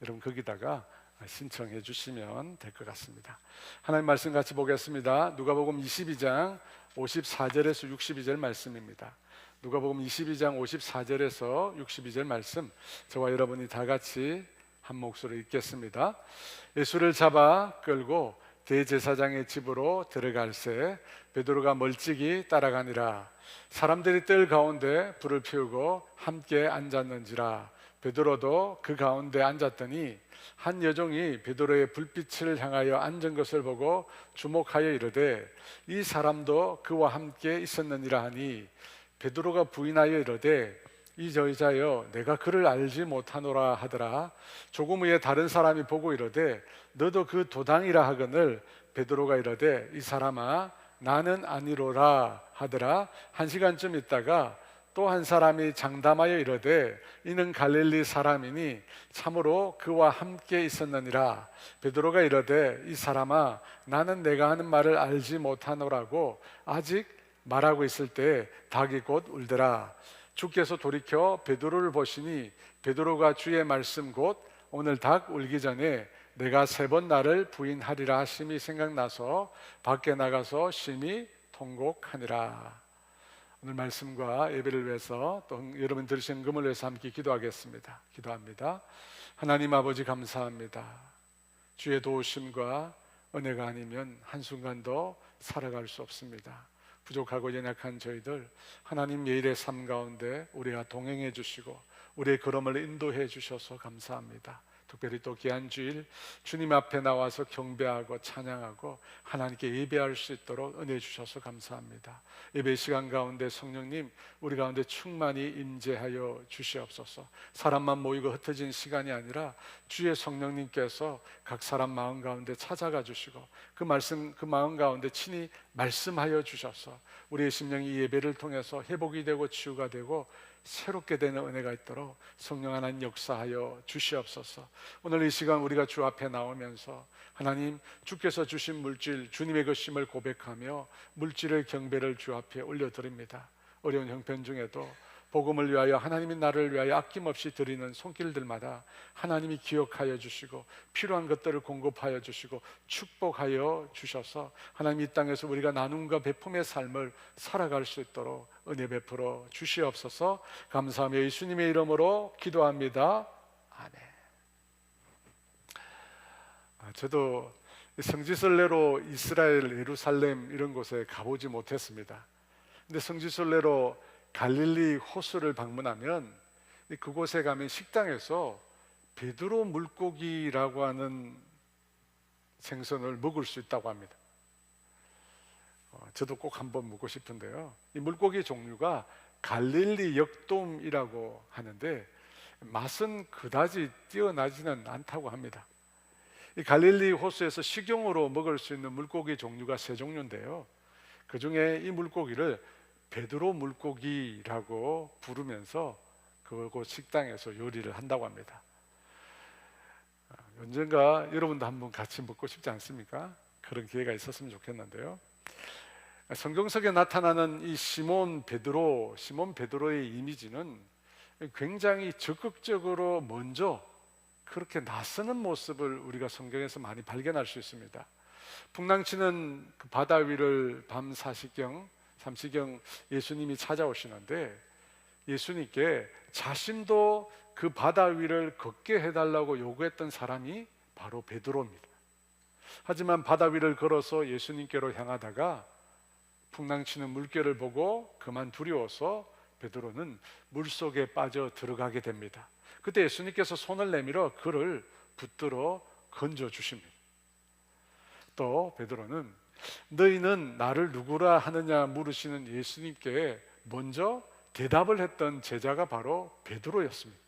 여러분 거기다가 신청해 주시면 될 것 같습니다. 하나님 말씀 같이 보겠습니다. 누가복음 22장 54절에서 62절 말씀입니다. 누가복음 22장 54절에서 62절 말씀, 저와 여러분이 다 같이 한 목소리로 읽겠습니다. 예수를 잡아 끌고 대제사장의 집으로 들어갈새 베드로가 멀찍이 따라가니라. 사람들이 뜰 가운데 불을 피우고 함께 앉았는지라. 베드로도 그 가운데 앉았더니 한 여종이 베드로의 불빛을 향하여 앉은 것을 보고 주목하여 이르되 이 사람도 그와 함께 있었느니라 하니, 베드로가 부인하여 이르되 이 여자여 내가 그를 알지 못하노라 하더라. 조금 후에 다른 사람이 보고 이르되 너도 그 도당이라 하거늘 베드로가 이르되 이 사람아 나는 아니로라 하더라. 1시간쯤 있다가 또 한 사람이 장담하여 이르되 이는 갈릴리 사람이니 참으로 그와 함께 있었느니라. 베드로가 이르되 이 사람아 나는 내가 하는 말을 알지 못하노라고 아직 말하고 있을 때 닭이 곧 울더라. 주께서 돌이켜 베드로를 보시니 베드로가 주의 말씀 곧 오늘 닭 울기 전에 내가 3번 나를 부인하리라 하심이 생각나서 밖에 나가서 심히 통곡하니라. 오늘 말씀과 예배를 위해서 또 여러분 들으신 금을 위해서 함께 기도하겠습니다. 기도합니다. 하나님 아버지 감사합니다. 주의 도우심과 은혜가 아니면 한순간도 살아갈 수 없습니다. 부족하고 연약한 저희들 하나님 매일의 삶 가운데 우리와 동행해 주시고 우리의 걸음을 인도해 주셔서 감사합니다. 특별히 또 귀한 주일 주님 앞에 나와서 경배하고 찬양하고 하나님께 예배할 수 있도록 은혜 주셔서 감사합니다. 예배 시간 가운데 성령님 우리 가운데 충만히 임재하여 주시옵소서. 사람만 모이고 흩어진 시간이 아니라 주의 성령님께서 각 사람 마음 가운데 찾아가 주시고 그 말씀 그 마음 가운데 친히 말씀하여 주셔서 우리의 심령이 이 예배를 통해서 회복이 되고 치유가 되고 새롭게 되는 은혜가 있도록 성령 하나님 역사하여 주시옵소서. 오늘 이 시간 우리가 주 앞에 나오면서 하나님 주께서 주신 물질 주님의 것임을 고백하며 물질의 경배를 주 앞에 올려드립니다. 어려운 형편 중에도 복음을 위하여 하나님이 나를 위하여 아낌없이 드리는 손길들마다 하나님이 기억하여 주시고 필요한 것들을 공급하여 주시고 축복하여 주셔서 하나님 이 땅에서 우리가 나눔과 베품의 삶을 살아갈 수 있도록 은혜 베풀어 주시옵소서. 감사하며 예수님의 이름으로 기도합니다. 아멘. 저도 성지순례로 이스라엘 예루살렘 이런 곳에 가보지 못했습니다. 근데 성지순례로 갈릴리 호수를 방문하면 그곳에 가면 식당에서 베드로 물고기라고 하는 생선을 먹을 수 있다고 합니다. 저도 꼭 한번 먹고 싶은데요. 이 물고기 종류가 갈릴리 역돔이라고 하는데 맛은 그다지 뛰어나지는 않다고 합니다. 이 갈릴리 호수에서 식용으로 먹을 수 있는 물고기 종류가 3종류인데요. 그 중에 이 물고기를 베드로 물고기라고 부르면서 그곳 식당에서 요리를 한다고 합니다. 언젠가 여러분도 한번 같이 먹고 싶지 않습니까? 그런 기회가 있었으면 좋겠는데요. 성경석에 나타나는 이 시몬 베드로의 이미지는 굉장히 적극적으로 먼저 그렇게 나서는 모습을 우리가 성경에서 많이 발견할 수 있습니다. 풍랑치는 그 바다 위를 밤 4시경 삼시경 예수님이 찾아오시는데 예수님께 자신도 그 바다 위를 걷게 해달라고 요구했던 사람이 바로 베드로입니다. 하지만 바다 위를 걸어서 예수님께로 향하다가 풍랑치는 물결을 보고 그만 두려워서 베드로는 물속에 빠져 들어가게 됩니다. 그때 예수님께서 손을 내밀어 그를 붙들어 건져 주십니다. 또 베드로는 너희는 나를 누구라 하느냐 물으시는 예수님께 먼저 대답을 했던 제자가 바로 베드로였습니다.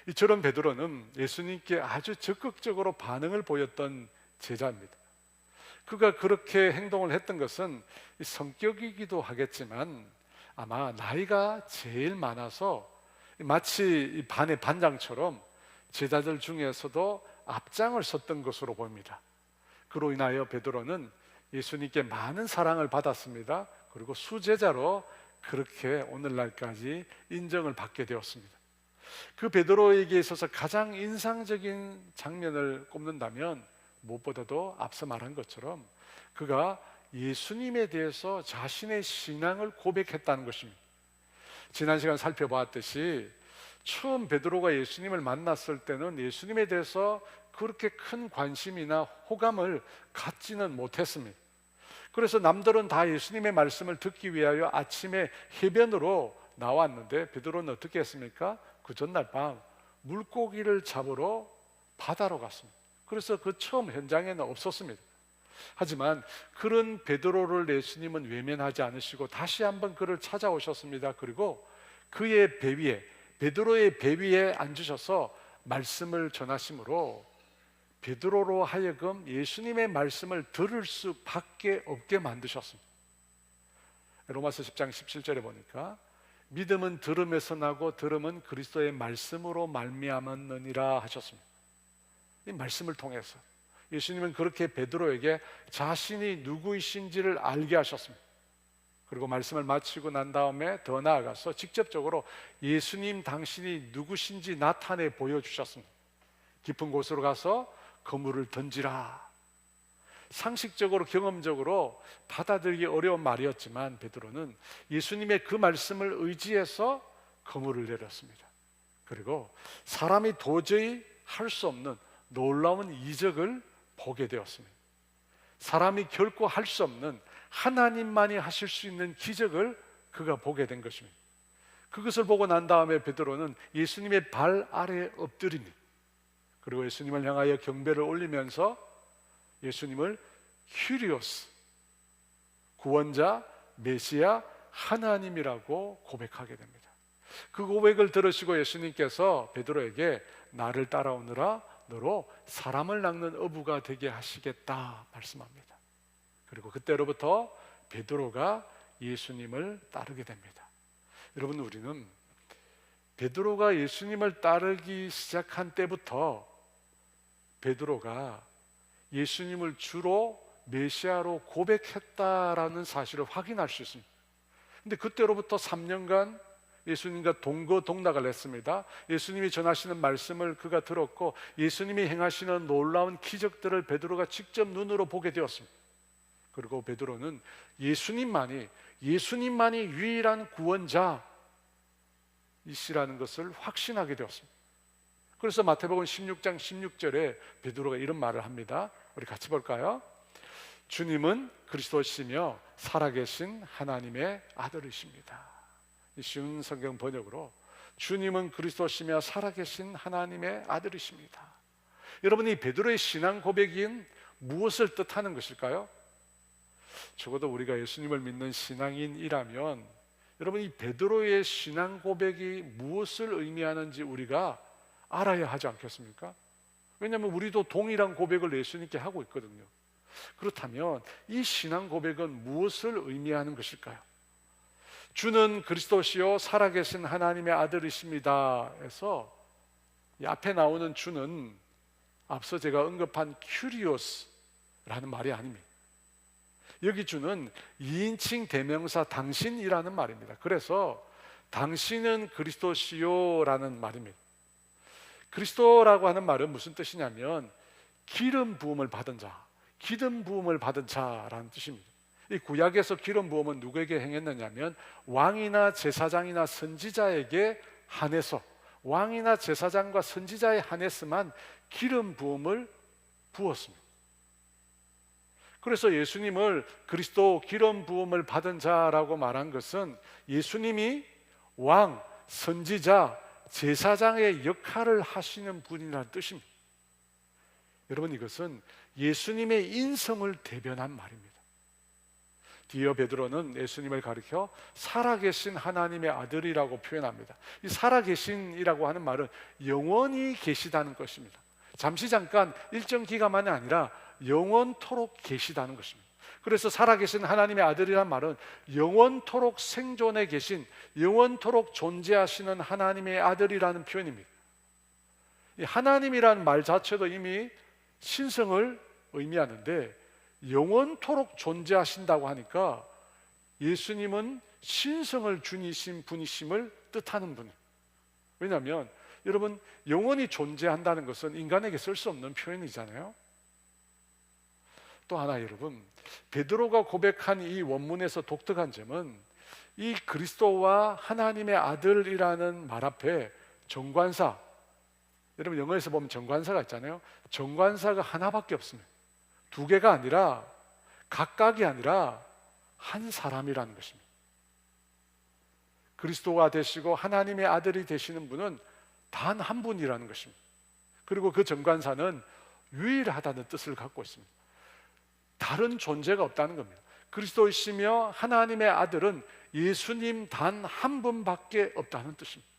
이처럼 베드로는 예수님께 아주 적극적으로 반응을 보였던 제자입니다. 그가 그렇게 행동을 했던 것은 성격이기도 하겠지만 아마 나이가 제일 많아서 마치 반의 반장처럼 제자들 중에서도 앞장을 섰던 것으로 보입니다. 그로 인하여 베드로는 예수님께 많은 사랑을 받았습니다. 그리고 수제자로 그렇게 오늘날까지 인정을 받게 되었습니다. 그 베드로에게 있어서 가장 인상적인 장면을 꼽는다면 무엇보다도 앞서 말한 것처럼 그가 예수님에 대해서 자신의 신앙을 고백했다는 것입니다. 지난 시간 살펴보았듯이 처음 베드로가 예수님을 만났을 때는 예수님에 대해서 그렇게 큰 관심이나 호감을 갖지는 못했습니다. 그래서 남들은 다 예수님의 말씀을 듣기 위하여 아침에 해변으로 나왔는데 베드로는 어떻게 했습니까? 그 전날 밤 물고기를 잡으러 바다로 갔습니다. 그래서 그 처음 현장에는 없었습니다. 하지만 그런 베드로를 예수님은 외면하지 않으시고 다시 한번 그를 찾아오셨습니다. 그리고 그의 배 위에, 베드로의 배 위에 앉으셔서 말씀을 전하심으로 베드로로 하여금 예수님의 말씀을 들을 수밖에 없게 만드셨습니다. 로마서 10장 17절에 보니까 믿음은 들음에서 나고 들음은 그리스도의 말씀으로 말미암았느니라 하셨습니다. 이 말씀을 통해서 예수님은 그렇게 베드로에게 자신이 누구이신지를 알게 하셨습니다. 그리고 말씀을 마치고 난 다음에 더 나아가서 직접적으로 예수님 당신이 누구신지 나타내 보여주셨습니다. 깊은 곳으로 가서 그물을 던지라. 상식적으로 경험적으로 받아들이기 어려운 말이었지만 베드로는 예수님의 그 말씀을 의지해서 그물을 내렸습니다. 그리고 사람이 도저히 할 수 없는 놀라운 이적을 보게 되었습니다. 사람이 결코 할 수 없는 하나님만이 하실 수 있는 기적을 그가 보게 된 것입니다. 그것을 보고 난 다음에 베드로는 예수님의 발 아래에 엎드립니다. 그리고 예수님을 향하여 경배를 올리면서 예수님을 큐리오스, 구원자, 메시아, 하나님이라고 고백하게 됩니다. 그 고백을 들으시고 예수님께서 베드로에게 나를 따라오느라 너로 사람을 낚는 어부가 되게 하시겠다 말씀합니다. 그리고 그때로부터 베드로가 예수님을 따르게 됩니다. 여러분, 우리는 베드로가 예수님을 따르기 시작한 때부터 베드로가 예수님을 주로 메시아로 고백했다라는 사실을 확인할 수 있습니다. 근데 그때로부터 3년간 예수님과 동거동락을 했습니다. 예수님이 전하시는 말씀을 그가 들었고 예수님이 행하시는 놀라운 기적들을 베드로가 직접 눈으로 보게 되었습니다. 그리고 베드로는 예수님만이 유일한 구원자이시라는 것을 확신하게 되었습니다. 그래서 마태복음 16장 16절에 베드로가 이런 말을 합니다. 우리 같이 볼까요? 주님은 그리스도시며 살아계신 하나님의 아들이십니다. 이 쉬운 성경 번역으로 주님은 그리스도시며 살아계신 하나님의 아들이십니다. 여러분, 이 베드로의 신앙 고백인 무엇을 뜻하는 것일까요? 적어도 우리가 예수님을 믿는 신앙인이라면 여러분, 이 베드로의 신앙 고백이 무엇을 의미하는지 우리가 알아야 하지 않겠습니까? 왜냐하면 우리도 동일한 고백을 예수님께 하고 있거든요. 그렇다면 이 신앙 고백은 무엇을 의미하는 것일까요? 주는 그리스도시요 살아계신 하나님의 아들이십니다 해서 이 앞에 나오는 주는 앞서 제가 언급한 큐리오스라는 말이 아닙니다. 여기 주는 2인칭 대명사 당신이라는 말입니다. 그래서 당신은 그리스도시요라는 말입니다. 그리스도라고 하는 말은 무슨 뜻이냐면 기름 부음을 받은 자, 기름 부음을 받은 자라는 뜻입니다. 이 구약에서 기름 부음은 누구에게 행했느냐면 왕이나 제사장이나 선지자에게 한해서 왕이나 제사장과 선지자에 한해서만 기름 부음을 부었습니다. 그래서 예수님을 그리스도 기름 부음을 받은 자라고 말한 것은 예수님이 왕, 선지자, 제사장의 역할을 하시는 분이라는 뜻입니다. 여러분, 이것은 예수님의 인성을 대변한 말입니다. 뒤이어 베드로는 예수님을 가리켜 살아계신 하나님의 아들이라고 표현합니다. 이 살아계신이라고 하는 말은 영원히 계시다는 것입니다. 잠시 잠깐 일정 기간만이 아니라 영원토록 계시다는 것입니다. 그래서 살아계신 하나님의 아들이란 말은 영원토록 생존해 계신, 영원토록 존재하시는 하나님의 아들이라는 표현입니다. 이 하나님이라는 말 자체도 이미 신성을 의미하는데 영원토록 존재하신다고 하니까 예수님은 신성을 주니신 분이심을 뜻하는 분이에요. 왜냐하면 여러분, 영원히 존재한다는 것은 인간에게 쓸 수 없는 표현이잖아요. 또 하나, 여러분, 베드로가 고백한 이 원문에서 독특한 점은 이 그리스도와 하나님의 아들이라는 말 앞에 정관사, 여러분 영어에서 보면 정관사가 있잖아요. 정관사가 하나밖에 없습니다. 두 개가 아니라, 각각이 아니라 한 사람이라는 것입니다. 그리스도가 되시고 하나님의 아들이 되시는 분은 단 한 분이라는 것입니다. 그리고 그 정관사는 유일하다는 뜻을 갖고 있습니다. 다른 존재가 없다는 겁니다. 그리스도이시며 하나님의 아들은 예수님 단 한 분밖에 없다는 뜻입니다.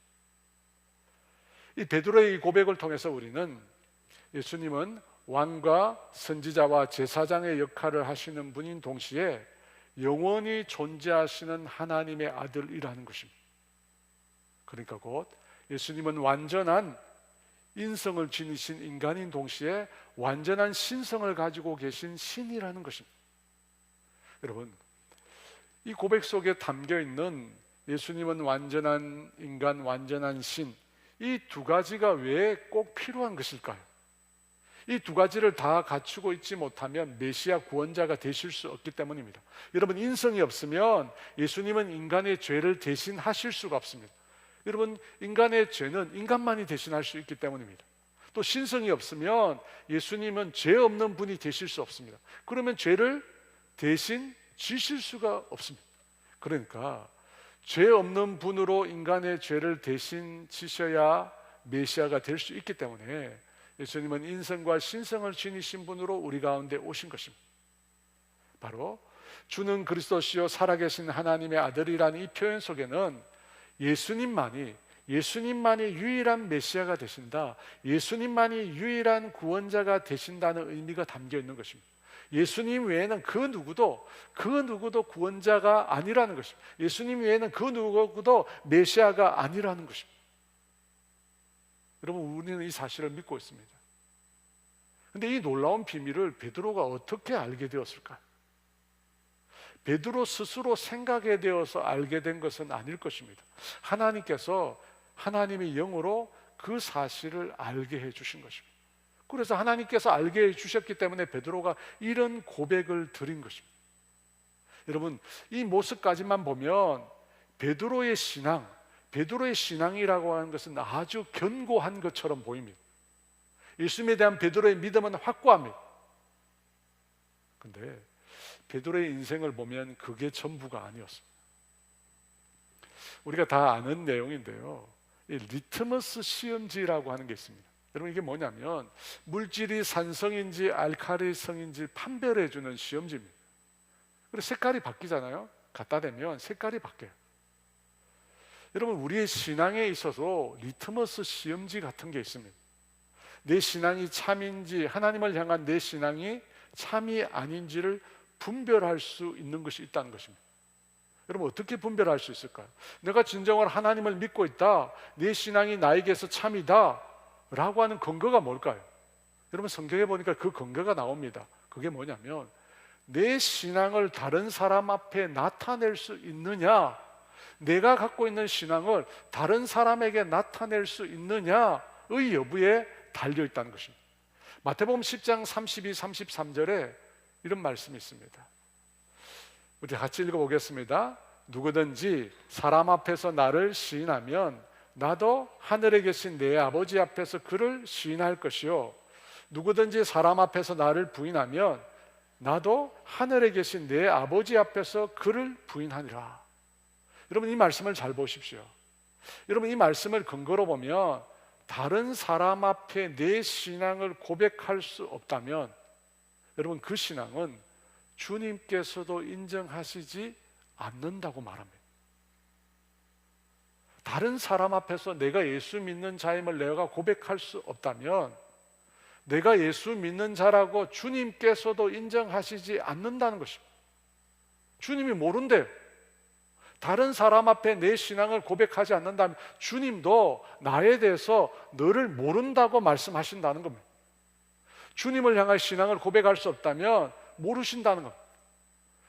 이 베드로의 이 고백을 통해서 우리는 예수님은 왕과 선지자와 제사장의 역할을 하시는 분인 동시에 영원히 존재하시는 하나님의 아들이라는 것입니다. 그러니까 곧 예수님은 완전한 인성을 지니신 인간인 동시에 완전한 신성을 가지고 계신 신이라는 것입니다. 여러분, 이 고백 속에 담겨 있는 예수님은 완전한 인간, 완전한 신, 이 두 가지가 왜 꼭 필요한 것일까요? 이 두 가지를 다 갖추고 있지 못하면 메시아 구원자가 되실 수 없기 때문입니다. 여러분, 인성이 없으면 예수님은 인간의 죄를 대신하실 수가 없습니다. 여러분, 인간의 죄는 인간만이 대신할 수 있기 때문입니다. 또 신성이 없으면 예수님은 죄 없는 분이 되실 수 없습니다. 그러면 죄를 대신 지실 수가 없습니다. 그러니까 죄 없는 분으로 인간의 죄를 대신 지셔야 메시아가 될 수 있기 때문에 예수님은 인성과 신성을 지니신 분으로 우리 가운데 오신 것입니다. 바로 주는 그리스도시요 살아계신 하나님의 아들이라는 이 표현 속에는 예수님만이 유일한 메시아가 되신다, 예수님만이 유일한 구원자가 되신다는 의미가 담겨 있는 것입니다. 예수님 외에는 그 누구도 구원자가 아니라는 것입니다. 예수님 외에는 그 누구도 메시아가 아니라는 것입니다. 여러분, 우리는 이 사실을 믿고 있습니다. 그런데 이 놀라운 비밀을 베드로가 어떻게 알게 되었을까요? 베드로 스스로 생각에 대해서 알게 된 것은 아닐 것입니다. 하나님께서 하나님의 영으로 그 사실을 알게 해주신 것입니다. 그래서 하나님께서 알게 해주셨기 때문에 베드로가 이런 고백을 드린 것입니다. 여러분, 이 모습까지만 보면 베드로의 신앙이라고 하는 것은 아주 견고한 것처럼 보입니다. 예수님에 대한 베드로의 믿음은 확고합니다. 그런데 베드로의 인생을 보면 그게 전부가 아니었습니다. 우리가 다 아는 내용인데요, 이 리트머스 시험지라고 하는 게 있습니다. 여러분, 이게 뭐냐면 물질이 산성인지 알칼리성인지 판별해 주는 시험지입니다. 그리고 색깔이 바뀌잖아요. 갖다 대면 색깔이 바뀌어요. 여러분, 우리의 신앙에 있어서 리트머스 시험지 같은 게 있습니다. 내 신앙이 참인지, 하나님을 향한 내 신앙이 참이 아닌지를 분별할 수 있는 것이 있다는 것입니다. 여러분, 어떻게 분별할 수 있을까요? 내가 진정으로 하나님을 믿고 있다, 내 신앙이 나에게서 참이다 라고 하는 근거가 뭘까요? 여러분, 성경에 보니까 그 근거가 나옵니다. 그게 뭐냐면 내 신앙을 다른 사람 앞에 나타낼 수 있느냐, 내가 갖고 있는 신앙을 다른 사람에게 나타낼 수 있느냐의 여부에 달려있다는 것입니다. 마태복음 10장 32, 33절에 이런 말씀이 있습니다. 우리 같이 읽어보겠습니다. 누구든지 사람 앞에서 나를 시인하면 나도 하늘에 계신 내 아버지 앞에서 그를 시인할 것이요, 누구든지 사람 앞에서 나를 부인하면 나도 하늘에 계신 내 아버지 앞에서 그를 부인하리라. 여러분, 이 말씀을 잘 보십시오. 여러분, 이 말씀을 근거로 보면 다른 사람 앞에 내 신앙을 고백할 수 없다면 여러분, 그 신앙은 주님께서도 인정하시지 않는다고 말합니다. 다른 사람 앞에서 내가 예수 믿는 자임을 내가 고백할 수 없다면 내가 예수 믿는 자라고 주님께서도 인정하시지 않는다는 것입니다. 주님이 모른대요. 다른 사람 앞에 내 신앙을 고백하지 않는다면 주님도 나에 대해서 너를 모른다고 말씀하신다는 겁니다. 주님을 향한 신앙을 고백할 수 없다면 모르신다는 겁니다.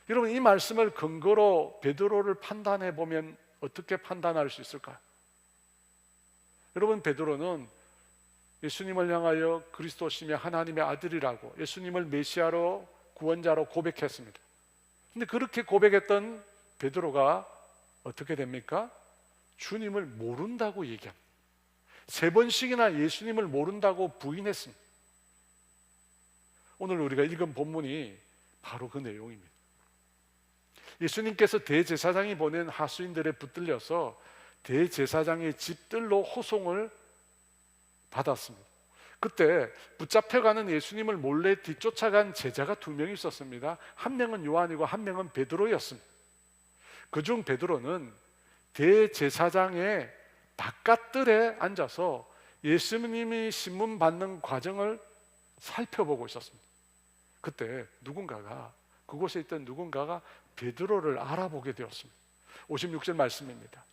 여러분, 이 말씀을 근거로 베드로를 판단해 보면 어떻게 판단할 수 있을까요? 여러분, 베드로는 예수님을 향하여 그리스도시며 하나님의 아들이라고, 예수님을 메시아로 구원자로 고백했습니다. 근데 그렇게 고백했던 베드로가 어떻게 됩니까? 주님을 모른다고 얘기합니다. 3번씩이나 예수님을 모른다고 부인했습니다. 오늘 우리가 읽은 본문이 바로 그 내용입니다. 예수님께서 대제사장이 보낸 하수인들에 붙들려서 대제사장의 집들로 호송을 받았습니다. 그때 붙잡혀가는 예수님을 몰래 뒤쫓아간 제자가 2명이 있었습니다. 한 명은 요한이고 한 명은 베드로였습니다. 그중 베드로는 대제사장의 바깥들에 앉아서 예수님이 신문 받는 과정을 살펴보고 있었습니다. 그때 그곳에 있던 누군가가 베드로를 알아보게 되었습니다. 56절 말씀입니다.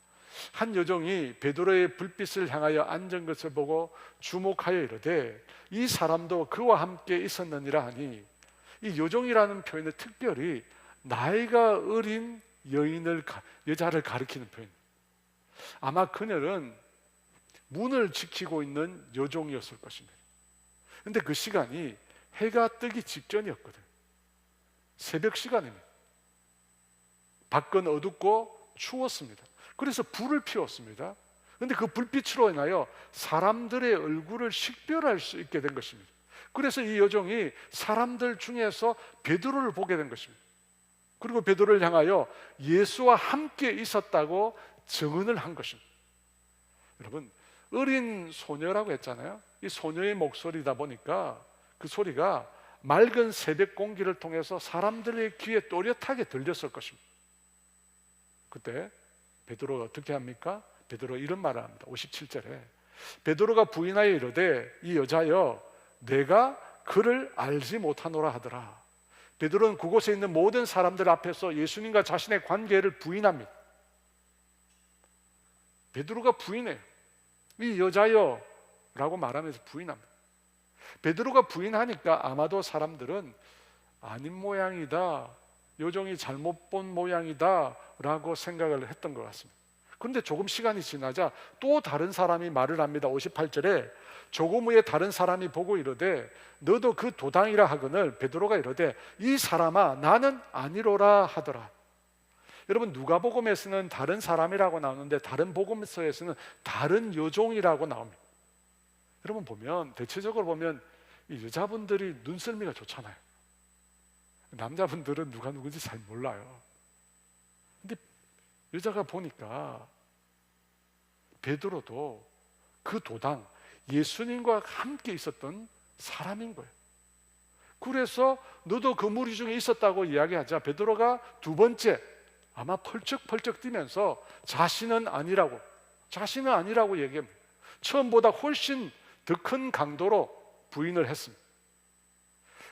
한 여종이 베드로의 불빛을 향하여 앉은 것을 보고 주목하여 이르되 이 사람도 그와 함께 있었느니라 하니, 이 여종이라는 표현은 특별히 나이가 어린 여자를 가리키는 표현입니다. 아마 그녀는 문을 지키고 있는 여종이었을 것입니다. 그런데 그 시간이 해가 뜨기 직전이었거든요. 새벽 시간입니다. 밖은 어둡고 추웠습니다. 그래서 불을 피웠습니다. 그런데 그 불빛으로 인하여 사람들의 얼굴을 식별할 수 있게 된 것입니다. 그래서 이 여종이 사람들 중에서 베드로를 보게 된 것입니다. 그리고 베드로를 향하여 예수와 함께 있었다고 증언을 한 것입니다. 여러분, 어린 소녀라고 했잖아요. 이 소녀의 목소리다 보니까 그 소리가 맑은 새벽 공기를 통해서 사람들의 귀에 또렷하게 들렸을 것입니다. 그때 베드로가 어떻게 합니까? 베드로가 이런 말을 합니다. 57절에 베드로가 부인하여 이르되 이 여자여 내가 그를 알지 못하노라 하더라. 베드로는 그곳에 있는 모든 사람들 앞에서 예수님과 자신의 관계를 부인합니다. 베드로가 부인해요. 이 여자여 라고 말하면서 부인합니다. 베드로가 부인하니까 아마도 사람들은 아닌 모양이다, 여종이 잘못 본 모양이다 라고 생각을 했던 것 같습니다. 그런데 조금 시간이 지나자 또 다른 사람이 말을 합니다. 58절에 조금 후에 다른 사람이 보고 이르되 너도 그 도당이라 하거늘 베드로가 이르되 이 사람아 나는 아니로라 하더라. 여러분, 누가복음에서는 다른 사람이라고 나오는데 다른 복음서에서는 다른 여종이라고 나옵니다. 여러분, 대체적으로 보면 이 여자분들이 눈썰미가 좋잖아요. 남자분들은 누가 누군지 잘 몰라요. 근데 여자가 보니까 베드로도 그 도당 예수님과 함께 있었던 사람인 거예요. 그래서 너도 그 무리 중에 있었다고 이야기하자 베드로가 2번째 아마 펄쩍펄쩍 뛰면서 자신은 아니라고 얘기합니다. 처음보다 훨씬 더 큰 강도로 부인을 했습니다.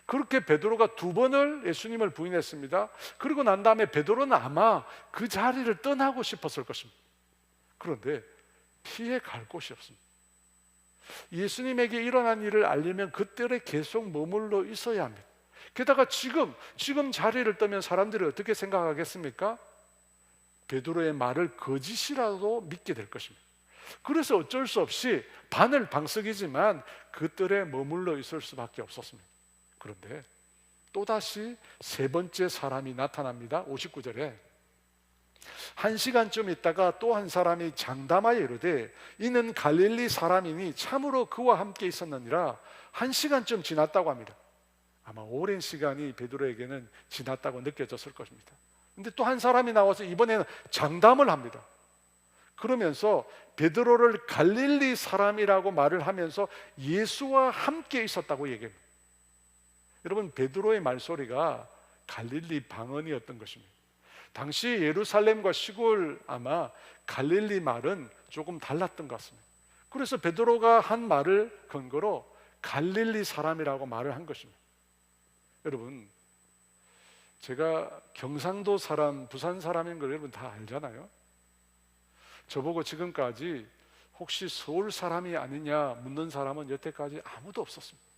그렇게 베드로가 2번을 예수님을 부인했습니다. 그리고 난 다음에 베드로는 아마 그 자리를 떠나고 싶었을 것입니다. 그런데 피해 갈 곳이 없습니다. 예수님에게 일어난 일을 알리면 그때에 계속 머물러 있어야 합니다. 게다가 지금 자리를 떠면 사람들이 어떻게 생각하겠습니까? 베드로의 말을 거짓이라도 믿게 될 것입니다. 그래서 어쩔 수 없이 바늘방석이지만 그 뜰에 머물러 있을 수밖에 없었습니다. 그런데 또다시 3번째 사람이 나타납니다. 59절에 1시간쯤 있다가 또 한 사람이 장담하여 이르되 이는 갈릴리 사람이니 참으로 그와 함께 있었느니라. 1시간쯤 지났다고 합니다. 아마 오랜 시간이 베드로에게는 지났다고 느껴졌을 것입니다. 근데 또 한 사람이 나와서 이번에는 장담을 합니다. 그러면서 베드로를 갈릴리 사람이라고 말을 하면서 예수와 함께 있었다고 얘기합니다. 여러분, 베드로의 말소리가 갈릴리 방언이었던 것입니다. 당시 예루살렘과 시골 아마 갈릴리 말은 조금 달랐던 것 같습니다. 그래서 베드로가 한 말을 근거로 갈릴리 사람이라고 말을 한 것입니다. 여러분, 제가 경상도 사람, 부산 사람인 걸 여러분 다 알잖아요. 저보고 지금까지 혹시 서울 사람이 아니냐 묻는 사람은 여태까지 아무도 없었습니다.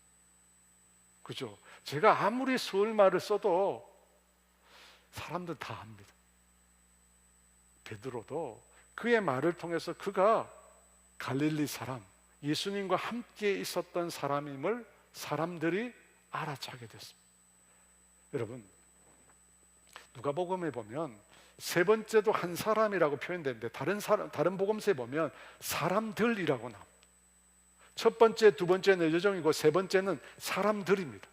그죠? 제가 아무리 서울 말을 써도 사람들 다 압니다. 베드로도 그의 말을 통해서 그가 갈릴리 사람, 예수님과 함께 있었던 사람임을 사람들이 알아차게 됐습니다. 여러분, 누가복음에 보면 세 번째도 한 사람이라고 표현되는데 다른 복음서에 보면 사람들이라고 나옵니다. 첫 번째, 두 번째는 여종이고 세 번째는 사람들입니다.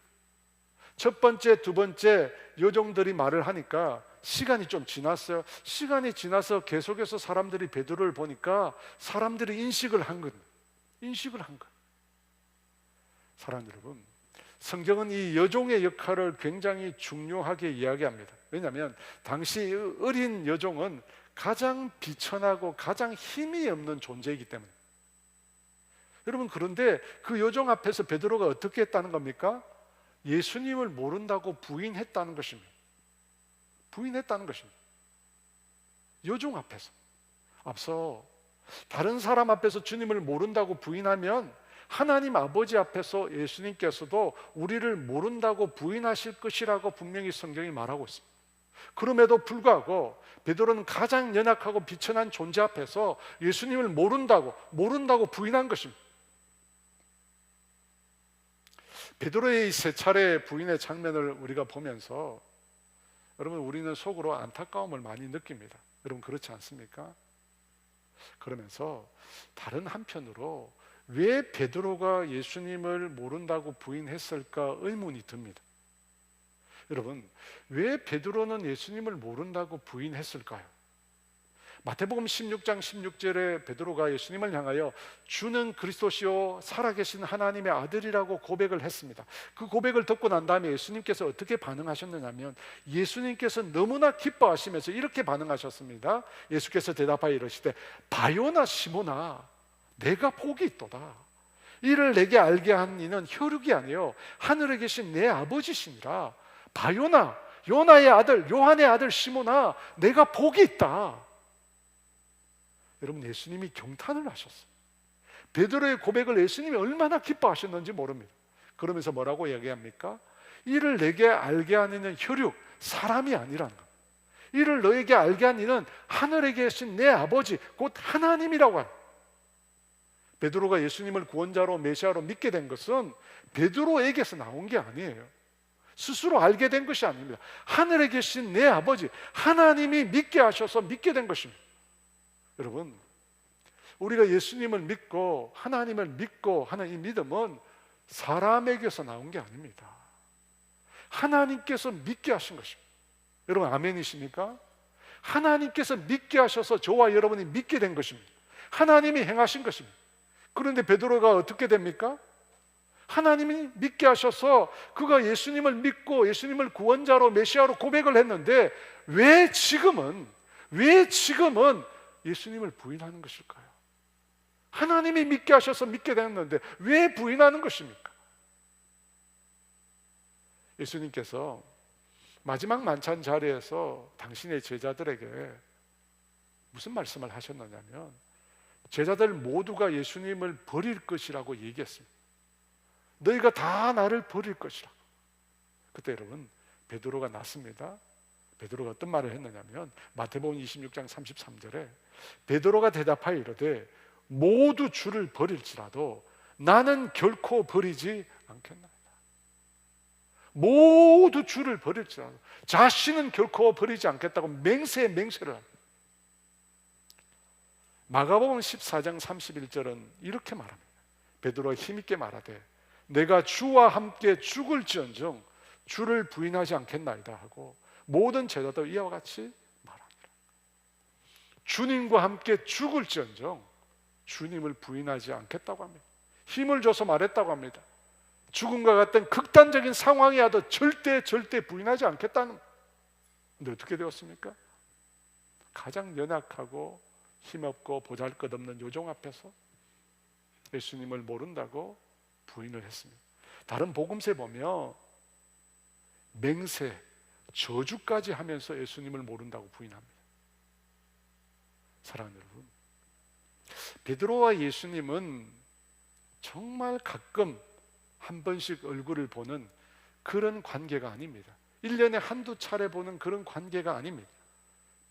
첫 번째, 두 번째 여종들이 말을 하니까 시간이 좀 지났어요. 시간이 지나서 계속해서 사람들이 베드로를 보니까 사람들이 인식을 한 거예요. 사랑하는 여러분, 성경은 이 여종의 역할을 굉장히 중요하게 이야기합니다. 왜냐하면 당시 어린 여종은 가장 비천하고 가장 힘이 없는 존재이기 때문에. 여러분, 그런데 그 여종 앞에서 베드로가 어떻게 했다는 겁니까? 예수님을 모른다고 부인했다는 것입니다. 여종 앞에서. 앞서 다른 사람 앞에서 주님을 모른다고 부인하면 하나님 아버지 앞에서 예수님께서도 우리를 모른다고 부인하실 것이라고 분명히 성경이 말하고 있습니다. 그럼에도 불구하고 베드로는 가장 연약하고 비천한 존재 앞에서 예수님을 모른다고 부인한 것입니다. 베드로의 이 세 차례 부인의 장면을 우리가 보면서 여러분, 우리는 속으로 안타까움을 많이 느낍니다. 여러분, 그렇지 않습니까? 그러면서 다른 한편으로 왜 베드로가 예수님을 모른다고 부인했을까 의문이 듭니다. 여러분, 왜 베드로는 예수님을 모른다고 부인했을까요? 마태복음 16장 16절에 베드로가 예수님을 향하여 주는 그리스도시요 살아계신 하나님의 아들이라고 고백을 했습니다. 그 고백을 듣고 난 다음에 예수님께서 어떻게 반응하셨느냐면 예수님께서 너무나 기뻐하시면서 이렇게 반응하셨습니다. 예수께서 대답하여 이르시되 바요나 시몬아 내가 복이 있도다. 이를 내게 알게 한 이는 혈육이 아니요 하늘에 계신 내 아버지시니라. 바요나, 요나의 아들, 요한의 아들 시몬아 내가 복이 있다. 여러분, 예수님이 경탄을 하셨어요. 베드로의 고백을 예수님이 얼마나 기뻐하셨는지 모릅니다. 그러면서 뭐라고 이야기합니까? 이를 내게 알게 한 이는 혈육, 사람이 아니라는 것. 이를 너에게 알게 한 이는 하늘에 계신 내 아버지 곧 하나님이라고 합니다. 베드로가 예수님을 구원자로 메시아로 믿게 된 것은 베드로에게서 나온 게 아니에요. 스스로 알게 된 것이 아닙니다. 하늘에 계신 내 아버지 하나님이 믿게 하셔서 믿게 된 것입니다. 여러분, 우리가 예수님을 믿고 하나님을 믿고 하는 이 믿음은 사람에게서 나온 게 아닙니다. 하나님께서 믿게 하신 것입니다. 여러분, 아멘이십니까? 하나님께서 믿게 하셔서 저와 여러분이 믿게 된 것입니다. 하나님이 행하신 것입니다. 그런데 베드로가 어떻게 됩니까? 하나님이 믿게 하셔서 그가 예수님을 믿고 예수님을 구원자로 메시아로 고백을 했는데 왜 지금은 예수님을 부인하는 것일까요? 하나님이 믿게 하셔서 믿게 됐는데 왜 부인하는 것입니까? 예수님께서 마지막 만찬 자리에서 당신의 제자들에게 무슨 말씀을 하셨느냐면 제자들 모두가 예수님을 버릴 것이라고 얘기했습니다. 너희가 다 나를 버릴 것이라. 그때 여러분, 베드로가 났습니다. 베드로가 어떤 말을 했느냐면 마태복음 26장 33절에 베드로가 대답하여 이르되 모두 주를 버릴지라도 나는 결코 버리지 않겠나이다. 모두 주를 버릴지라도 자신은 결코 버리지 않겠다고 맹세를 합니다. 마가복음 14장 31절은 이렇게 말합니다. 베드로가 힘있게 말하되 내가 주와 함께 죽을지언정 주를 부인하지 않겠나이다 하고 모든 제자도 이와 같이 말하니라. 주님과 함께 죽을지언정 주님을 부인하지 않겠다고 합니다. 힘을 줘서 말했다고 합니다. 죽음과 같은 극단적인 상황이라도 절대 부인하지 않겠다는. 근데 어떻게 되었습니까? 가장 연약하고 힘없고 보잘것없는 요종 앞에서 예수님을 모른다고 부인을 했습니다. 다른 복음서에 보면 맹세, 저주까지 하면서 예수님을 모른다고 부인합니다. 사랑하는 여러분, 베드로와 예수님은 정말 가끔 한 번씩 얼굴을 보는 그런 관계가 아닙니다. 1년에 한두 차례 보는 그런 관계가 아닙니다.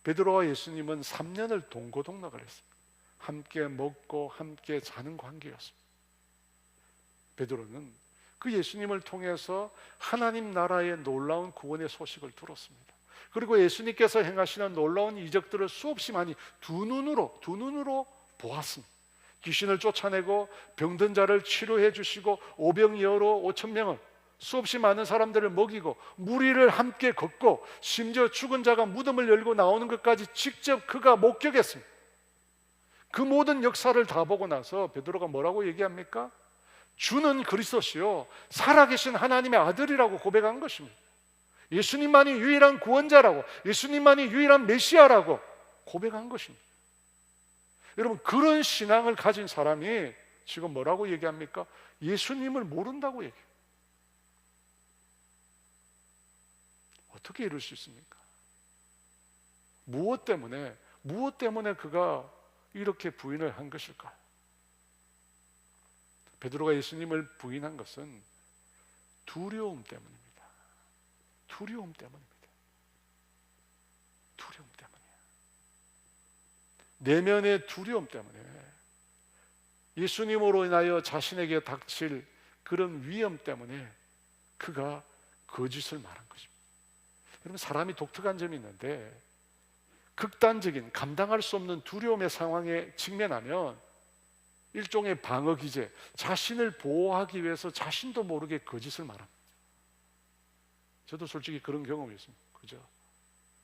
베드로와 예수님은 3년을 동고동락을 했습니다. 함께 먹고 함께 자는 관계였습니다. 베드로는 그 예수님을 통해서 하나님 나라의 놀라운 구원의 소식을 들었습니다. 그리고 예수님께서 행하시는 놀라운 이적들을 수없이 많이 두 눈으로 보았습니다. 귀신을 쫓아내고 병든 자를 치료해 주시고 오병이어로 5천 명을, 수없이 많은 사람들을 먹이고 무리를 함께 걷고 심지어 죽은 자가 무덤을 열고 나오는 것까지 직접 그가 목격했습니다. 그 모든 역사를 다 보고 나서 베드로가 뭐라고 얘기합니까? 주는 그리스도시요 살아계신 하나님의 아들이라고 고백한 것입니다. 예수님만이 유일한 구원자라고, 예수님만이 유일한 메시아라고 고백한 것입니다. 여러분, 그런 신앙을 가진 사람이 지금 뭐라고 얘기합니까? 예수님을 모른다고 얘기해요. 어떻게 이럴 수 있습니까? 무엇 때문에 그가 이렇게 부인을 한 것일까? 베드로가 예수님을 부인한 것은 두려움 때문입니다. 두려움 때문입니다. 두려움 때문이에요. 내면의 두려움 때문에, 예수님으로 인하여 자신에게 닥칠 그런 위험 때문에 그가 거짓을 말한 것입니다. 여러분, 사람이 독특한 점이 있는데 극단적인 감당할 수 없는 두려움의 상황에 직면하면 일종의 방어 기제, 자신을 보호하기 위해서 자신도 모르게 거짓을 말합니다. 저도 솔직히 그런 경험이 있습니다. 그죠?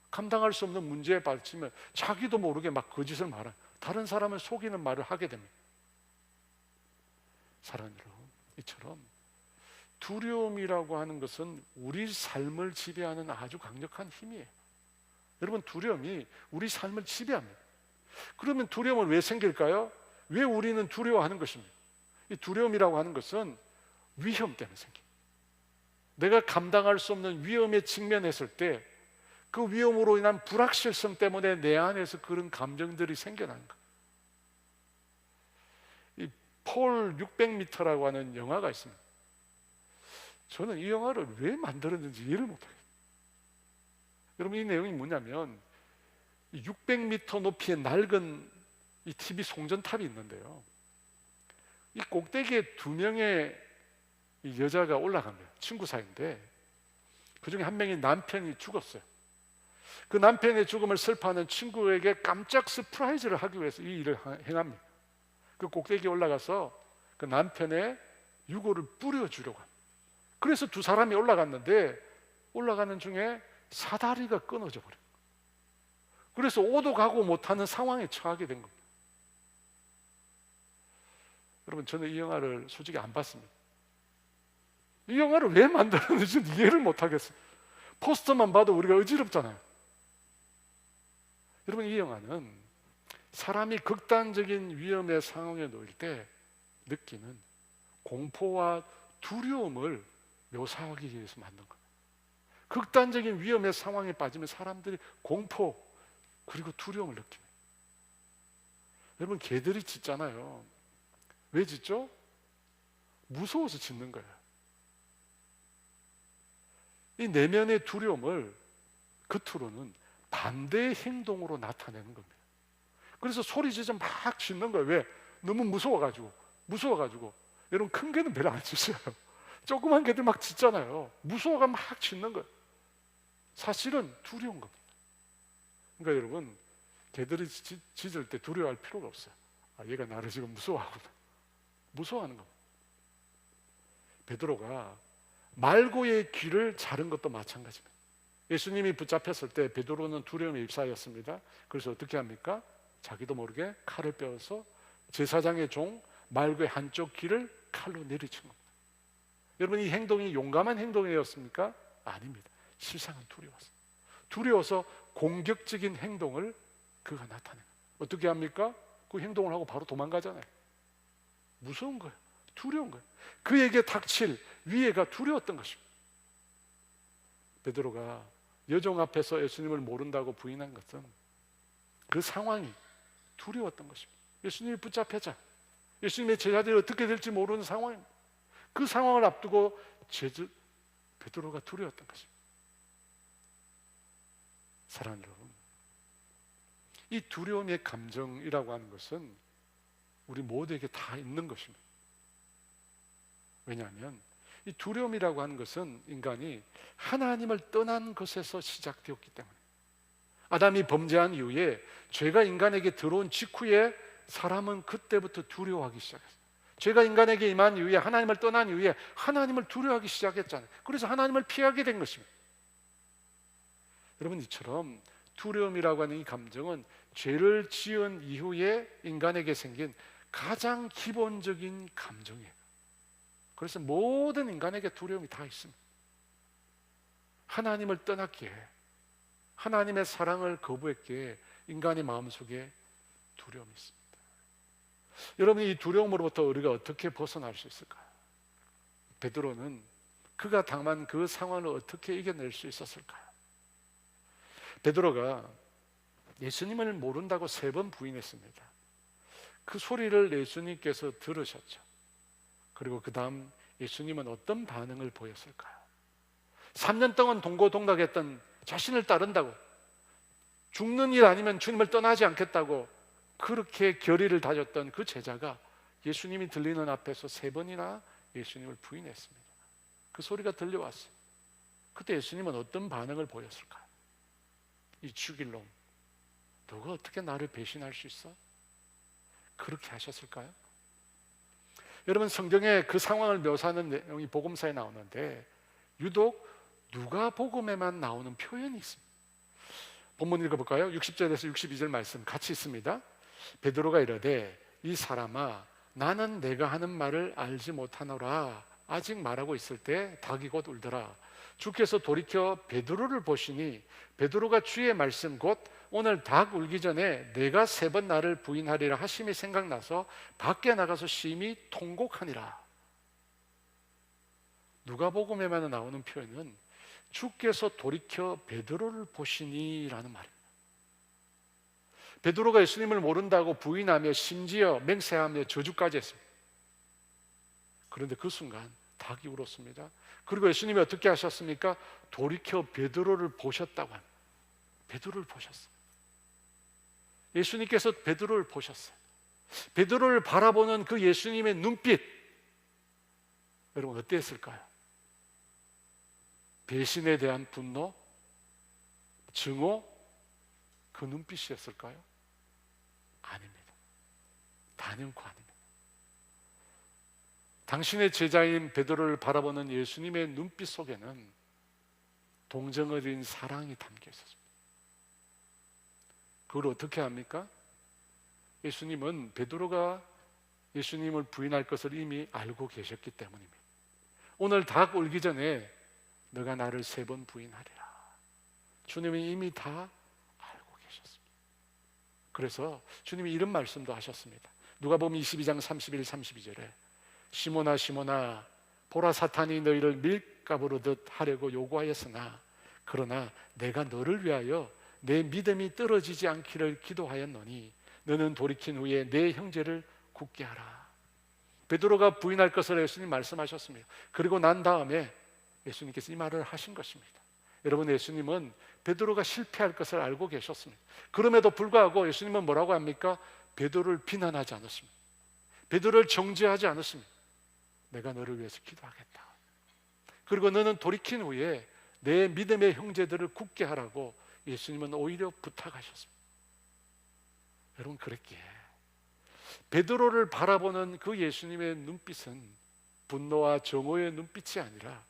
감당할 수 없는 문제에 빠지면 자기도 모르게 막 거짓을 말해요. 다른 사람을 속이는 말을 하게 됩니다. 사랑하는 여러분, 이처럼 두려움이라고 하는 것은 우리 삶을 지배하는 아주 강력한 힘이에요. 여러분, 두려움이 우리 삶을 지배합니다. 그러면 두려움은 왜 생길까요? 왜 우리는 두려워하는 것입니까? 이 두려움이라고 하는 것은 위험 때문에 생깁니다. 내가 감당할 수 없는 위험에 직면했을 때 그 위험으로 인한 불확실성 때문에 내 안에서 그런 감정들이 생겨나는 거예요. 이 폴 600m라고 하는 영화가 있습니다. 저는 이 영화를 왜 만들었는지 이해를 못해요. 여러분, 이 내용이 뭐냐면 600m 높이의 낡은 이 TV 송전탑이 있는데요, 이 꼭대기에 두 명의 이 여자가 올라갑니다. 친구 사이인데 그 중에 한 명이 남편이 죽었어요. 그 남편의 죽음을 슬퍼하는 친구에게 깜짝 서프라이즈를 하기 위해서 이 일을 행합니다. 그 꼭대기에 올라가서 그 남편의 유골을 뿌려주려고 합니다. 그래서 두 사람이 올라갔는데 올라가는 중에 사다리가 끊어져 버려요. 그래서 오도 가고 못하는 상황에 처하게 된 겁니다. 여러분, 저는 이 영화를 솔직히 안 봤습니다. 이 영화를 왜 만들었는지 이해를 못하겠어요. 포스터만 봐도 우리가 어지럽잖아요. 여러분, 이 영화는 사람이 극단적인 위험의 상황에 놓일 때 느끼는 공포와 두려움을 묘사하기 위해서 만든 겁니다. 극단적인 위험의 상황에 빠지면 사람들이 공포 그리고 두려움을 느낍니다. 여러분, 개들이 짖잖아요. 왜 짖죠? 무서워서 짖는 거예요. 이 내면의 두려움을 겉으로는 반대의 행동으로 나타내는 겁니다. 그래서 소리 지르면서 막 짖는 거예요. 왜? 너무 무서워가지고. 여러분, 큰 개는 별로 안 짖어요. 조그만 개들 막 짖잖아요. 무서워가 막 짖는 거예요. 사실은 두려운 겁니다. 그러니까 여러분, 개들이 짖을 때 두려워할 필요가 없어요. 아, 얘가 나를 지금 무서워하구나. 무서워하는 겁니다. 베드로가 말고의 귀를 자른 것도 마찬가지입니다. 예수님이 붙잡혔을 때 베드로는 두려움에 휩싸였습니다. 그래서 어떻게 합니까? 자기도 모르게 칼을 빼어서 제사장의 종 말고의 한쪽 귀를 칼로 내리친 겁니다. 여러분, 이 행동이 용감한 행동이었습니까? 아닙니다. 실상은 두려웠어요. 두려워서 공격적인 행동을 그가 나타내요. 어떻게 합니까? 그 행동을 하고 바로 도망가잖아요. 무서운 거예요. 두려운 거예요. 그에게 닥칠 위해가 두려웠던 것입니다. 베드로가 여종 앞에서 예수님을 모른다고 부인한 것은 그 상황이 두려웠던 것입니다. 예수님이 붙잡혔잖아요. 예수님의 제자들이 어떻게 될지 모르는 상황입니다. 그 상황을 앞두고 베드로가 두려웠던 것입니다. 사랑하는 여러분, 이 두려움의 감정이라고 하는 것은 우리 모두에게 다 있는 것입니다. 왜냐하면 이 두려움이라고 하는 것은 인간이 하나님을 떠난 것에서 시작되었기 때문에, 아담이 범죄한 이후에 죄가 인간에게 들어온 직후에 사람은 그때부터 두려워하기 시작했어요. 죄가 인간에게 임한 이후에, 하나님을 떠난 이후에 하나님을 두려워하기 시작했잖아요. 그래서 하나님을 피하게 된 것입니다. 여러분, 이처럼 두려움이라고 하는 이 감정은 죄를 지은 이후에 인간에게 생긴 가장 기본적인 감정이에요. 그래서 모든 인간에게 두려움이 다 있습니다. 하나님을 떠났기에, 하나님의 사랑을 거부했기에 인간의 마음속에 두려움이 있습니다. 여러분, 이 두려움으로부터 우리가 어떻게 벗어날 수 있을까요? 베드로는 그가 당한 그 상황을 어떻게 이겨낼 수 있었을까요? 베드로가 예수님을 모른다고 3번 부인했습니다. 그 소리를 예수님께서 들으셨죠. 그리고 그 다음 예수님은 어떤 반응을 보였을까요? 3년 동안 동고동락했던, 자신을 따른다고, 죽는 일 아니면 주님을 떠나지 않겠다고 그렇게 결의를 다졌던 그 제자가 예수님이 들리는 앞에서 3번이나 예수님을 부인했습니다. 그 소리가 들려왔어요. 그때 예수님은 어떤 반응을 보였을까요? 이 죽일 놈, 너가 어떻게 나를 배신할 수 있어? 그렇게 하셨을까요? 여러분, 성경에 그 상황을 묘사하는 내용이 복음서에 나오는데 유독 누가복음에만 나오는 표현이 있습니다. 본문 읽어볼까요? 60절에서 62절 말씀 같이 있습니다. 베드로가 이르되 이 사람아, 나는 내가 하는 말을 알지 못하노라. 아직 말하고 있을 때 닭이 곧 울더라. 주께서 돌이켜 베드로를 보시니 베드로가 주의 말씀 곧 오늘 닭 울기 전에 내가 3번 나를 부인하리라 하심이 생각나서 밖에 나가서 심히 통곡하니라. 누가복음에만 나오는 표현은 주께서 돌이켜 베드로를 보시니 라는 말입니다. 베드로가 예수님을 모른다고 부인하며 심지어 맹세하며 저주까지 했습니다. 그런데 그 순간 닭이 울었습니다. 그리고 예수님이 어떻게 하셨습니까? 돌이켜 베드로를 보셨다고 합니다. 베드로를 보셨어요. 예수님께서 베드로를 보셨어요. 베드로를 바라보는 그 예수님의 눈빛, 여러분 어땠을까요? 배신에 대한 분노, 증오, 그 눈빛이었을까요? 아닙니다. 단연코 아닙니다. 당신의 제자인 베드로를 바라보는 예수님의 눈빛 속에는 동정 어린 사랑이 담겨 있었습니다. 그걸 어떻게 합니까? 예수님은 베드로가 예수님을 부인할 것을 이미 알고 계셨기 때문입니다. 오늘 닭 울기 전에 너가 나를 3번 부인하리라. 주님이 이미 다 알고 계셨습니다. 그래서 주님이 이런 말씀도 하셨습니다. 누가복음 22장 31, 32절에 시몬아 시몬아 보라 사탄이 너희를 밀가부르듯 하려고 요구하였으나 그러나 내가 너를 위하여 내 믿음이 떨어지지 않기를 기도하였노니 너는 돌이킨 후에 내 형제를 굳게 하라. 베드로가 부인할 것을 예수님 말씀하셨습니다. 그리고 난 다음에 예수님께서 이 말을 하신 것입니다. 여러분, 예수님은 베드로가 실패할 것을 알고 계셨습니다. 그럼에도 불구하고 예수님은 뭐라고 합니까? 베드로를 비난하지 않았습니다. 베드로를 정죄하지 않았습니다. 내가 너를 위해서 기도하겠다. 그리고 너는 돌이킨 후에 내 믿음의 형제들을 굳게 하라고 예수님은 오히려 부탁하셨습니다. 여러분, 그랬기에 베드로를 바라보는 그 예수님의 눈빛은 분노와 정오의 눈빛이 아니라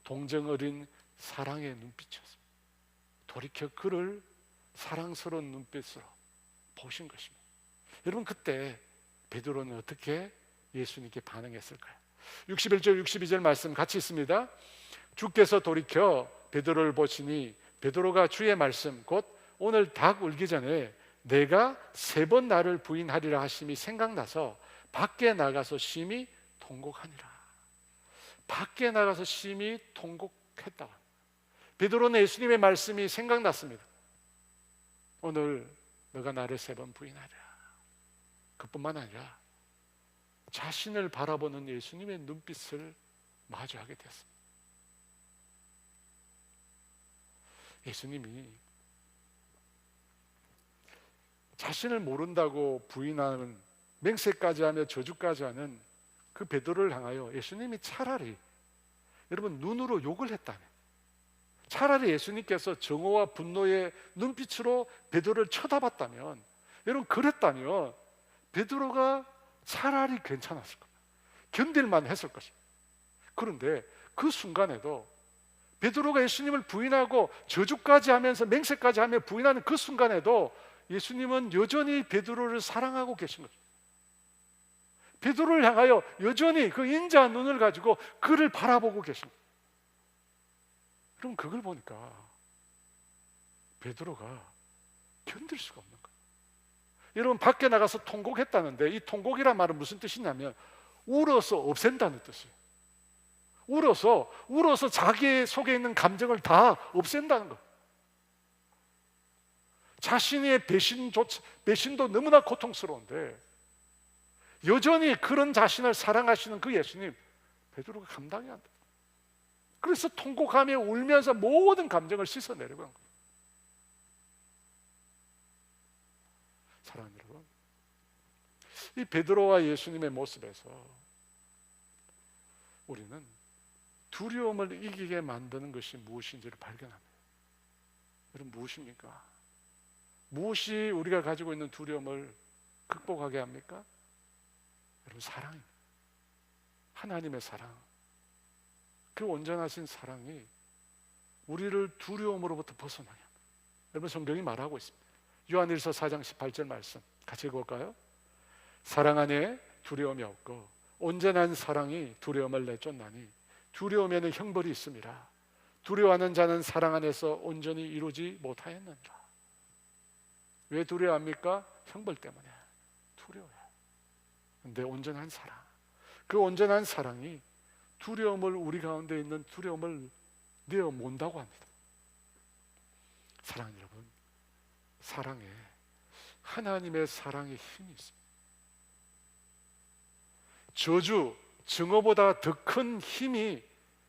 동정 어린 사랑의 눈빛이었습니다. 돌이켜 그를 사랑스러운 눈빛으로 보신 것입니다. 여러분, 그때 베드로는 어떻게 예수님께 반응했을까요? 61절 62절 말씀 같이 있습니다. 주께서 돌이켜 베드로를 보시니 베드로가 주의 말씀 곧 오늘 닭 울기 전에 내가 3번 나를 부인하리라 하심이 생각나서 밖에 나가서 심히 통곡하니라. 밖에 나가서 심히 통곡했다. 베드로는 예수님의 말씀이 생각났습니다. 오늘 너가 나를 3번 부인하리라. 그뿐만 아니라 자신을 바라보는 예수님의 눈빛을 마주하게 됐습니다. 예수님이 자신을 모른다고 부인하는 맹세까지 하며 저주까지 하는 그 베드로를 향하여 예수님이 차라리 여러분 눈으로 욕을 했다면, 차라리 예수님께서 정오와 분노의 눈빛으로 베드로를 쳐다봤다면, 여러분 그랬다면 베드로가 차라리 괜찮았을 겁니다. 견딜만 했을 것입니다. 그런데 그 순간에도 베드로가 예수님을 부인하고 저주까지 하면서 맹세까지 하며 부인하는 그 순간에도 예수님은 여전히 베드로를 사랑하고 계신 거죠. 베드로를 향하여 여전히 그 인자한 눈을 가지고 그를 바라보고 계신 거예요. 그럼 그걸 보니까 베드로가 견딜 수가 없는 거예요. 여러분 밖에 나가서 통곡했다는데 이 통곡이란 말은 무슨 뜻이냐면 울어서 없앤다는 뜻이에요. 울어서 자기 속에 있는 감정을 다 없앤다는 거예요. 자신의 배신도 너무나 고통스러운데 여전히 그런 자신을 사랑하시는 그 예수님, 베드로가 감당이 안 돼. 그래서 통곡하며 울면서 모든 감정을 씻어내려고 한 거예요. 사랑하는 여러분, 이 베드로와 예수님의 모습에서 우리는 두려움을 이기게 만드는 것이 무엇인지를 발견합니다. 여러분 무엇입니까? 무엇이 우리가 가지고 있는 두려움을 극복하게 합니까? 여러분 사랑입니다. 하나님의 사랑, 그 온전하신 사랑이 우리를 두려움으로부터 벗어나게 합니다. 여러분 성경이 말하고 있습니다. 요한일서 4장 18절 말씀 같이 읽어볼까요? 사랑 안에 두려움이 없고 온전한 사랑이 두려움을 내쫓나니 두려움에는 형벌이 있음이라. 두려워하는 자는 사랑 안에서 온전히 이루지 못하였느니라. 왜 두려워합니까? 형벌 때문에 두려워해요. 그런데 온전한 사랑, 그 온전한 사랑이 두려움을, 우리 가운데 있는 두려움을 내어몬다고 합니다. 사랑하는 여러분, 사랑에 하나님의 사랑의 힘이 있습니다. 저주, 증오보다 더 큰 힘이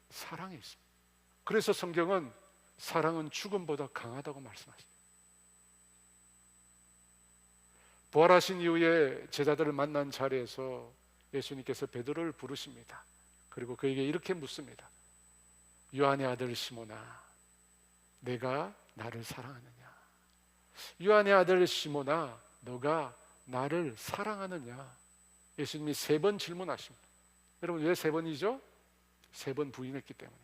사랑에 있습니다. 그래서 성경은 사랑은 죽음보다 강하다고 말씀하십니다. 부활하신 이후에 제자들을 만난 자리에서 예수님께서 베드로를 부르십니다. 그리고 그에게 이렇게 묻습니다. 요한의 아들 시몬아, 내가 나를 사랑하느냐? 요한의 아들 시몬아, 너가 나를 사랑하느냐? 예수님이 3번 질문하십니다. 여러분 왜 3번이죠? 3번 부인했기 때문에.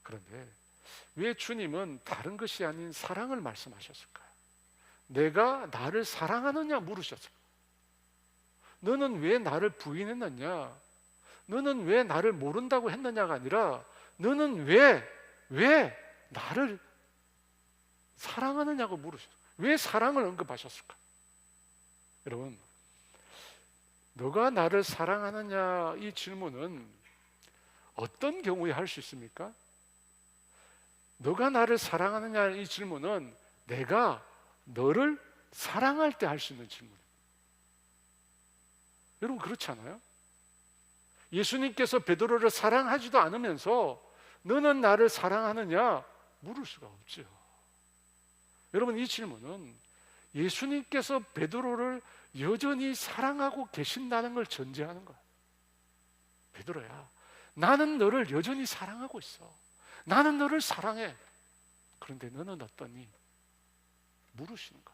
그런데 왜 주님은 다른 것이 아닌 사랑을 말씀하셨을까요? 내가 나를 사랑하느냐 물으셨어요. 너는 왜 나를 부인했느냐? 너는 왜 나를 모른다고 했느냐가 아니라 너는 왜 나를 사랑하느냐고 물으셨어요. 왜 사랑을 언급하셨을까? 여러분, 너가 나를 사랑하느냐 이 질문은 어떤 경우에 할 수 있습니까? 너가 나를 사랑하느냐 이 질문은 내가 너를 사랑할 때 할 수 있는 질문이에요. 여러분 그렇지 않아요? 예수님께서 베드로를 사랑하지도 않으면서 너는 나를 사랑하느냐 물을 수가 없죠. 여러분 이 질문은 예수님께서 베드로를 여전히 사랑하고 계신다는 걸 전제하는 거예요. 베드로야, 나는 너를 여전히 사랑하고 있어. 나는 너를 사랑해. 그런데 너는 어떠니? 물으시는 것.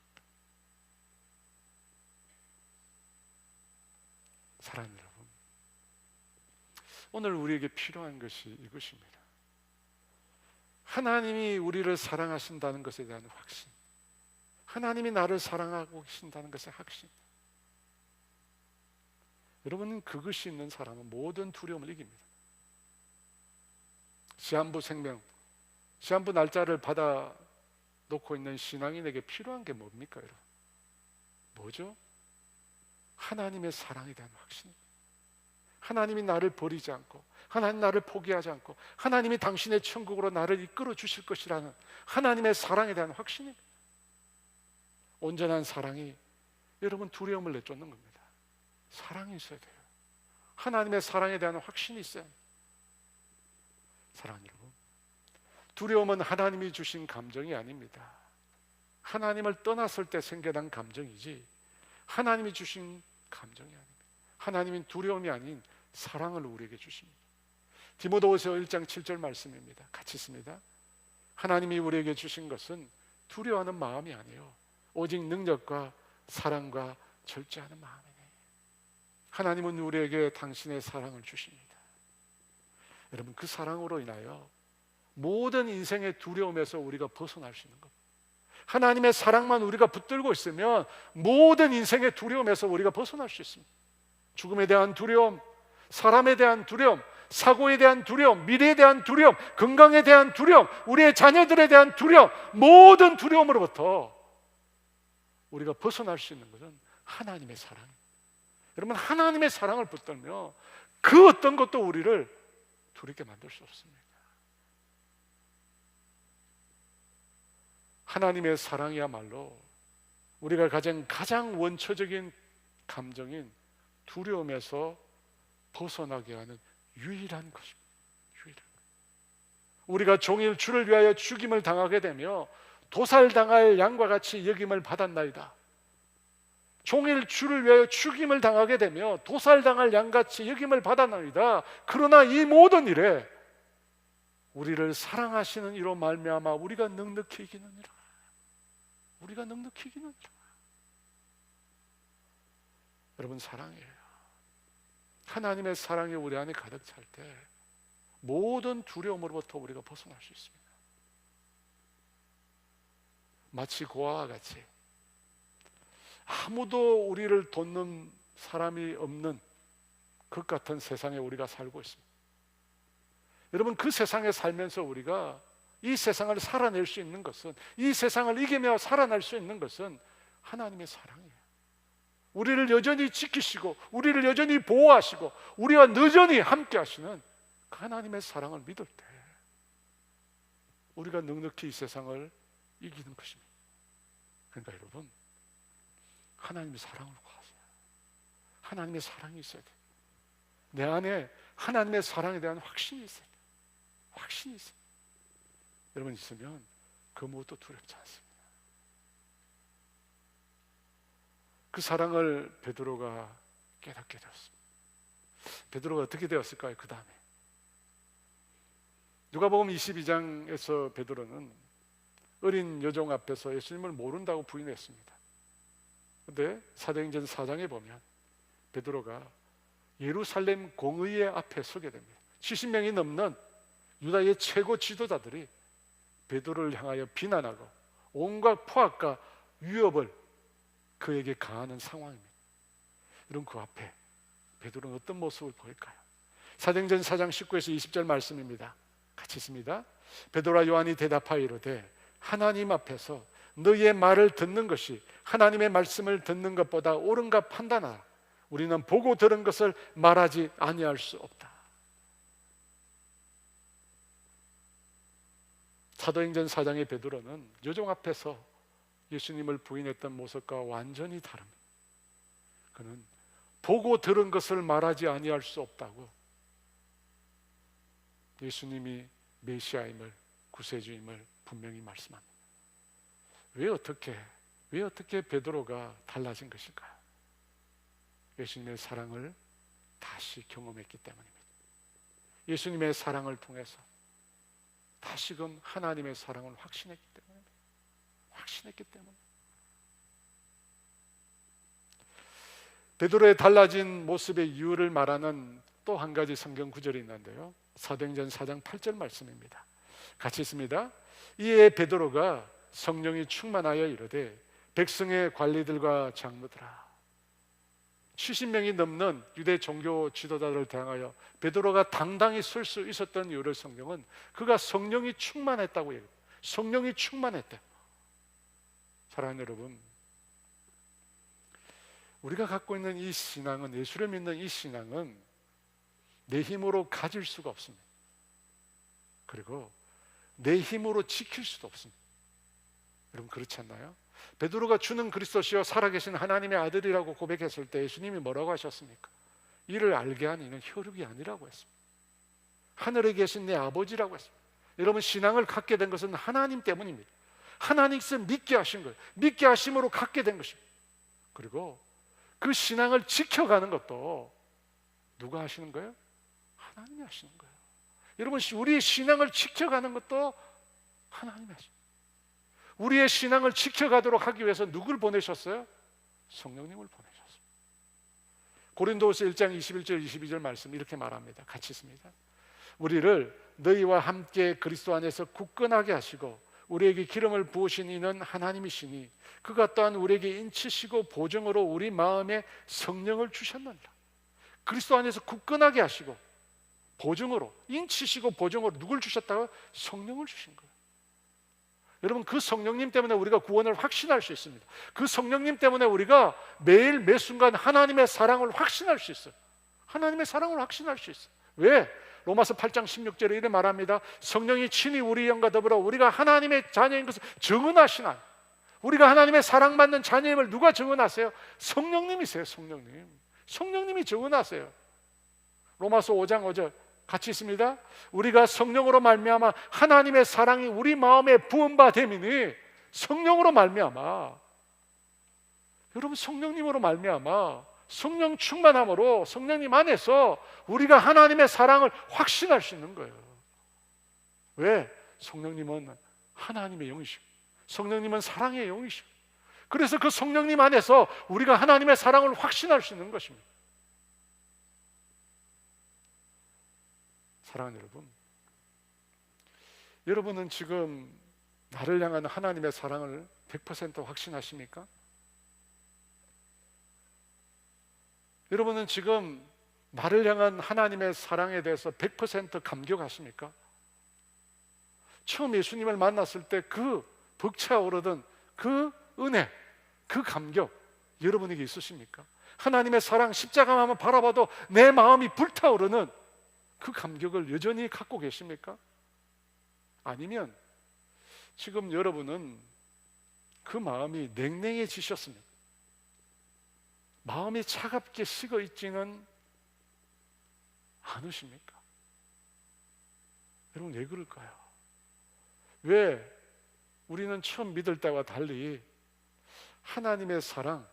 사랑하는 여러분, 오늘 우리에게 필요한 것이 이것입니다. 하나님이 우리를 사랑하신다는 것에 대한 확신, 하나님이 나를 사랑하고 계신다는 것의 확신. 여러분 그것이 있는 사람은 모든 두려움을 이깁니다. 시한부 생명, 시한부 날짜를 받아 놓고 있는 신앙인에게 필요한 게 뭡니까 여러분? 뭐죠? 하나님의 사랑에 대한 확신. 하나님이 나를 버리지 않고, 하나님 나를 포기하지 않고, 하나님이 당신의 천국으로 나를 이끌어 주실 것이라는 하나님의 사랑에 대한 확신입니다. 온전한 사랑이 여러분 두려움을 내쫓는 겁니다. 사랑이 있어야 돼요. 하나님의 사랑에 대한 확신이 있어야 합니다. 사랑하는 여러분, 두려움은 하나님이 주신 감정이 아닙니다. 하나님을 떠났을 때 생겨난 감정이지 하나님이 주신 감정이 아닙니다. 하나님은 두려움이 아닌 사랑을 우리에게 주십니다. 디모데후서 1장 7절 말씀입니다. 같이 있습니다. 하나님이 우리에게 주신 것은 두려워하는 마음이 아니에요. 오직 능력과 사랑과 절제하는 마음이네. 하나님은 우리에게 당신의 사랑을 주십니다. 여러분, 그 사랑으로 인하여 모든 인생의 두려움에서 우리가 벗어날 수 있는 겁니다. 하나님의 사랑만 우리가 붙들고 있으면 모든 인생의 두려움에서 우리가 벗어날 수 있습니다. 죽음에 대한 두려움, 사람에 대한 두려움, 사고에 대한 두려움, 미래에 대한 두려움, 건강에 대한 두려움, 우리의 자녀들에 대한 두려움, 모든 두려움으로부터 우리가 벗어날 수 있는 것은 하나님의 사랑입니다. 여러분, 하나님의 사랑을 붙들며 그 어떤 것도 우리를 두렵게 만들 수 없습니다. 하나님의 사랑이야말로 우리가 가장 원초적인 감정인 두려움에서 벗어나게 하는 유일한 것입니다. 유일한 것. 우리가 종일 주를 위하여 죽임을 당하게 되며 도살당할 양과 같이 여김을 받았나이다. 종일 주를 위하여 죽임을 당하게 되며 도살당할 양같이 여김을 받았나이다. 그러나 이 모든 일에 우리를 사랑하시는 이로 말미암아 우리가 넉넉히 이기느니라. 우리가 넉넉히 이기느니라. 여러분, 사랑이에요. 하나님의 사랑이 우리 안에 가득 찰 때 모든 두려움으로부터 우리가 벗어날 수 있습니다. 마치 고아와 같이 아무도 우리를 돕는 사람이 없는 것 같은 세상에 우리가 살고 있습니다. 여러분, 그 세상에 살면서 우리가 이 세상을 살아낼 수 있는 것은, 이 세상을 이기며 살아날 수 있는 것은 하나님의 사랑이에요. 우리를 여전히 지키시고 우리를 여전히 보호하시고 우리와 여전히 함께 하시는 그 하나님의 사랑을 믿을 때 우리가 넉넉히 이 세상을 이기는 것입니다. 그러니까 여러분, 하나님의 사랑으로 가세요. 하나님의 사랑이 있어야 돼요. 내 안에 하나님의 사랑에 대한 확신이 있어야 돼요. 확신이 있어요. 여러분, 있으면 그 무엇도 두렵지 않습니다. 그 사랑을 베드로가 깨닫게 되었습니다. 베드로가 어떻게 되었을까요? 그 다음에 누가복음 22장에서 베드로는 어린 여종 앞에서 예수님을 모른다고 부인했습니다. 그런데 사도행전 4장에 보면 베드로가 예루살렘 공의회 앞에 서게 됩니다. 70명이 넘는 유다의 최고 지도자들이 베드로를 향하여 비난하고 온갖 포악과 위협을 그에게 가하는 상황입니다. 여러분, 그 앞에 베드로는 어떤 모습을 보일까요? 사도행전 4장 19에서 20절 말씀입니다. 같이 있습니다. 베드로와 요한이 대답하여 이르되 하나님 앞에서 너희의 말을 듣는 것이 하나님의 말씀을 듣는 것보다 옳은가 판단하라. 우리는 보고 들은 것을 말하지 아니할 수 없다. 사도행전 4장의 베드로는 여종 앞에서 예수님을 부인했던 모습과 완전히 다릅니다. 그는 보고 들은 것을 말하지 아니할 수 없다고 예수님이 메시아임을, 구세주임을 분명히 말씀합니다. 왜 어떻게 베드로가 달라진 것일까요? 예수님의 사랑을 다시 경험했기 때문입니다. 예수님의 사랑을 통해서 다시금 하나님의 사랑을 확신했기 때문입니다. 확신했기 때문에. 베드로의 달라진 모습의 이유를 말하는 또 한 가지 성경 구절이 있는데요, 사도행전 4장 8절 말씀입니다. 같이 있습니다. 이에 베드로가 성령이 충만하여 이르되 백성의 관리들과 장로들아, 70명이 넘는 유대 종교 지도자들을 대항하여 베드로가 당당히 설 수 있었던 이유를 성경은 그가 성령이 충만했다고 얘기해요. 성령이 충만했대. 사랑하는 여러분, 우리가 갖고 있는 이 신앙은, 예수를 믿는 이 신앙은 내 힘으로 가질 수가 없습니다. 그리고 내 힘으로 지킬 수도 없습니다. 여러분, 그렇지 않나요? 베드로가 주는 그리스도시요 살아계신 하나님의 아들이라고 고백했을 때 예수님이 뭐라고 하셨습니까? 이를 알게 한 이는 혈육이 아니라고 했습니다. 하늘에 계신 내 아버지라고 했습니다. 여러분, 신앙을 갖게 된 것은 하나님 때문입니다. 하나님께서 믿게 하신 거예요. 믿게 하심으로 갖게 된 것입니다. 그리고 그 신앙을 지켜가는 것도 누가 하시는 거예요? 하나님이 하시는 거예요. 여러분, 우리의 신앙을 지켜가는 것도 하나님이 하시는 거예요. 우리의 신앙을 지켜가도록 하기 위해서 누굴 보내셨어요? 성령님을 보내셨어요. 고린도후서 1장 21절 22절 말씀 이렇게 말합니다. 같이 있습니다. 우리를 너희와 함께 그리스도 안에서 굳건하게 하시고 우리에게 기름을 부으신 이는 하나님이시니 그가 또한 우리에게 인치시고 보증으로 우리 마음에 성령을 주셨느니라. 그리스도 안에서 굳건하게 하시고 보증으로, 인치시고 보증으로 누굴 주셨다고요? 성령을 주신 거예요. 여러분, 그 성령님 때문에 우리가 구원을 확신할 수 있습니다. 그 성령님 때문에 우리가 매일 매 순간 하나님의 사랑을 확신할 수 있어요. 하나님의 사랑을 확신할 수 있어요. 왜? 로마서 8장 16절에 이렇게 말합니다. 성령이 친히 우리 영과 더불어 우리가 하나님의 자녀인 것을 증언하시나. 우리가 하나님의 사랑받는 자녀임을 누가 증언하세요? 성령님이세요. 성령님. 성령님이 증언하세요. 로마서 5장 5절 같이 있습니다. 우리가 성령으로 말미암아 하나님의 사랑이 우리 마음에 부은 바 됨이니, 성령으로 말미암아, 여러분, 성령님으로 말미암아 성령 충만함으로 성령님 안에서 우리가 하나님의 사랑을 확신할 수 있는 거예요. 왜? 성령님은 하나님의 영이시고 성령님은 사랑의 영이시고, 그래서 그 성령님 안에서 우리가 하나님의 사랑을 확신할 수 있는 것입니다. 사랑하는 여러분, 여러분은 지금 나를 향한 하나님의 사랑을 100% 확신하십니까? 여러분은 지금 나를 향한 하나님의 사랑에 대해서 100% 감격하십니까? 처음 예수님을 만났을 때 그 벅차오르던 그 은혜, 그 감격 여러분에게 있으십니까? 하나님의 사랑, 십자가만 바라봐도 내 마음이 불타오르는 그 감격을 여전히 갖고 계십니까? 아니면 지금 여러분은 그 마음이 냉랭해지셨습니까? 마음이 차갑게 식어 있지는 않으십니까? 여러분, 왜 그럴까요? 왜 우리는 처음 믿을 때와 달리 하나님의 사랑,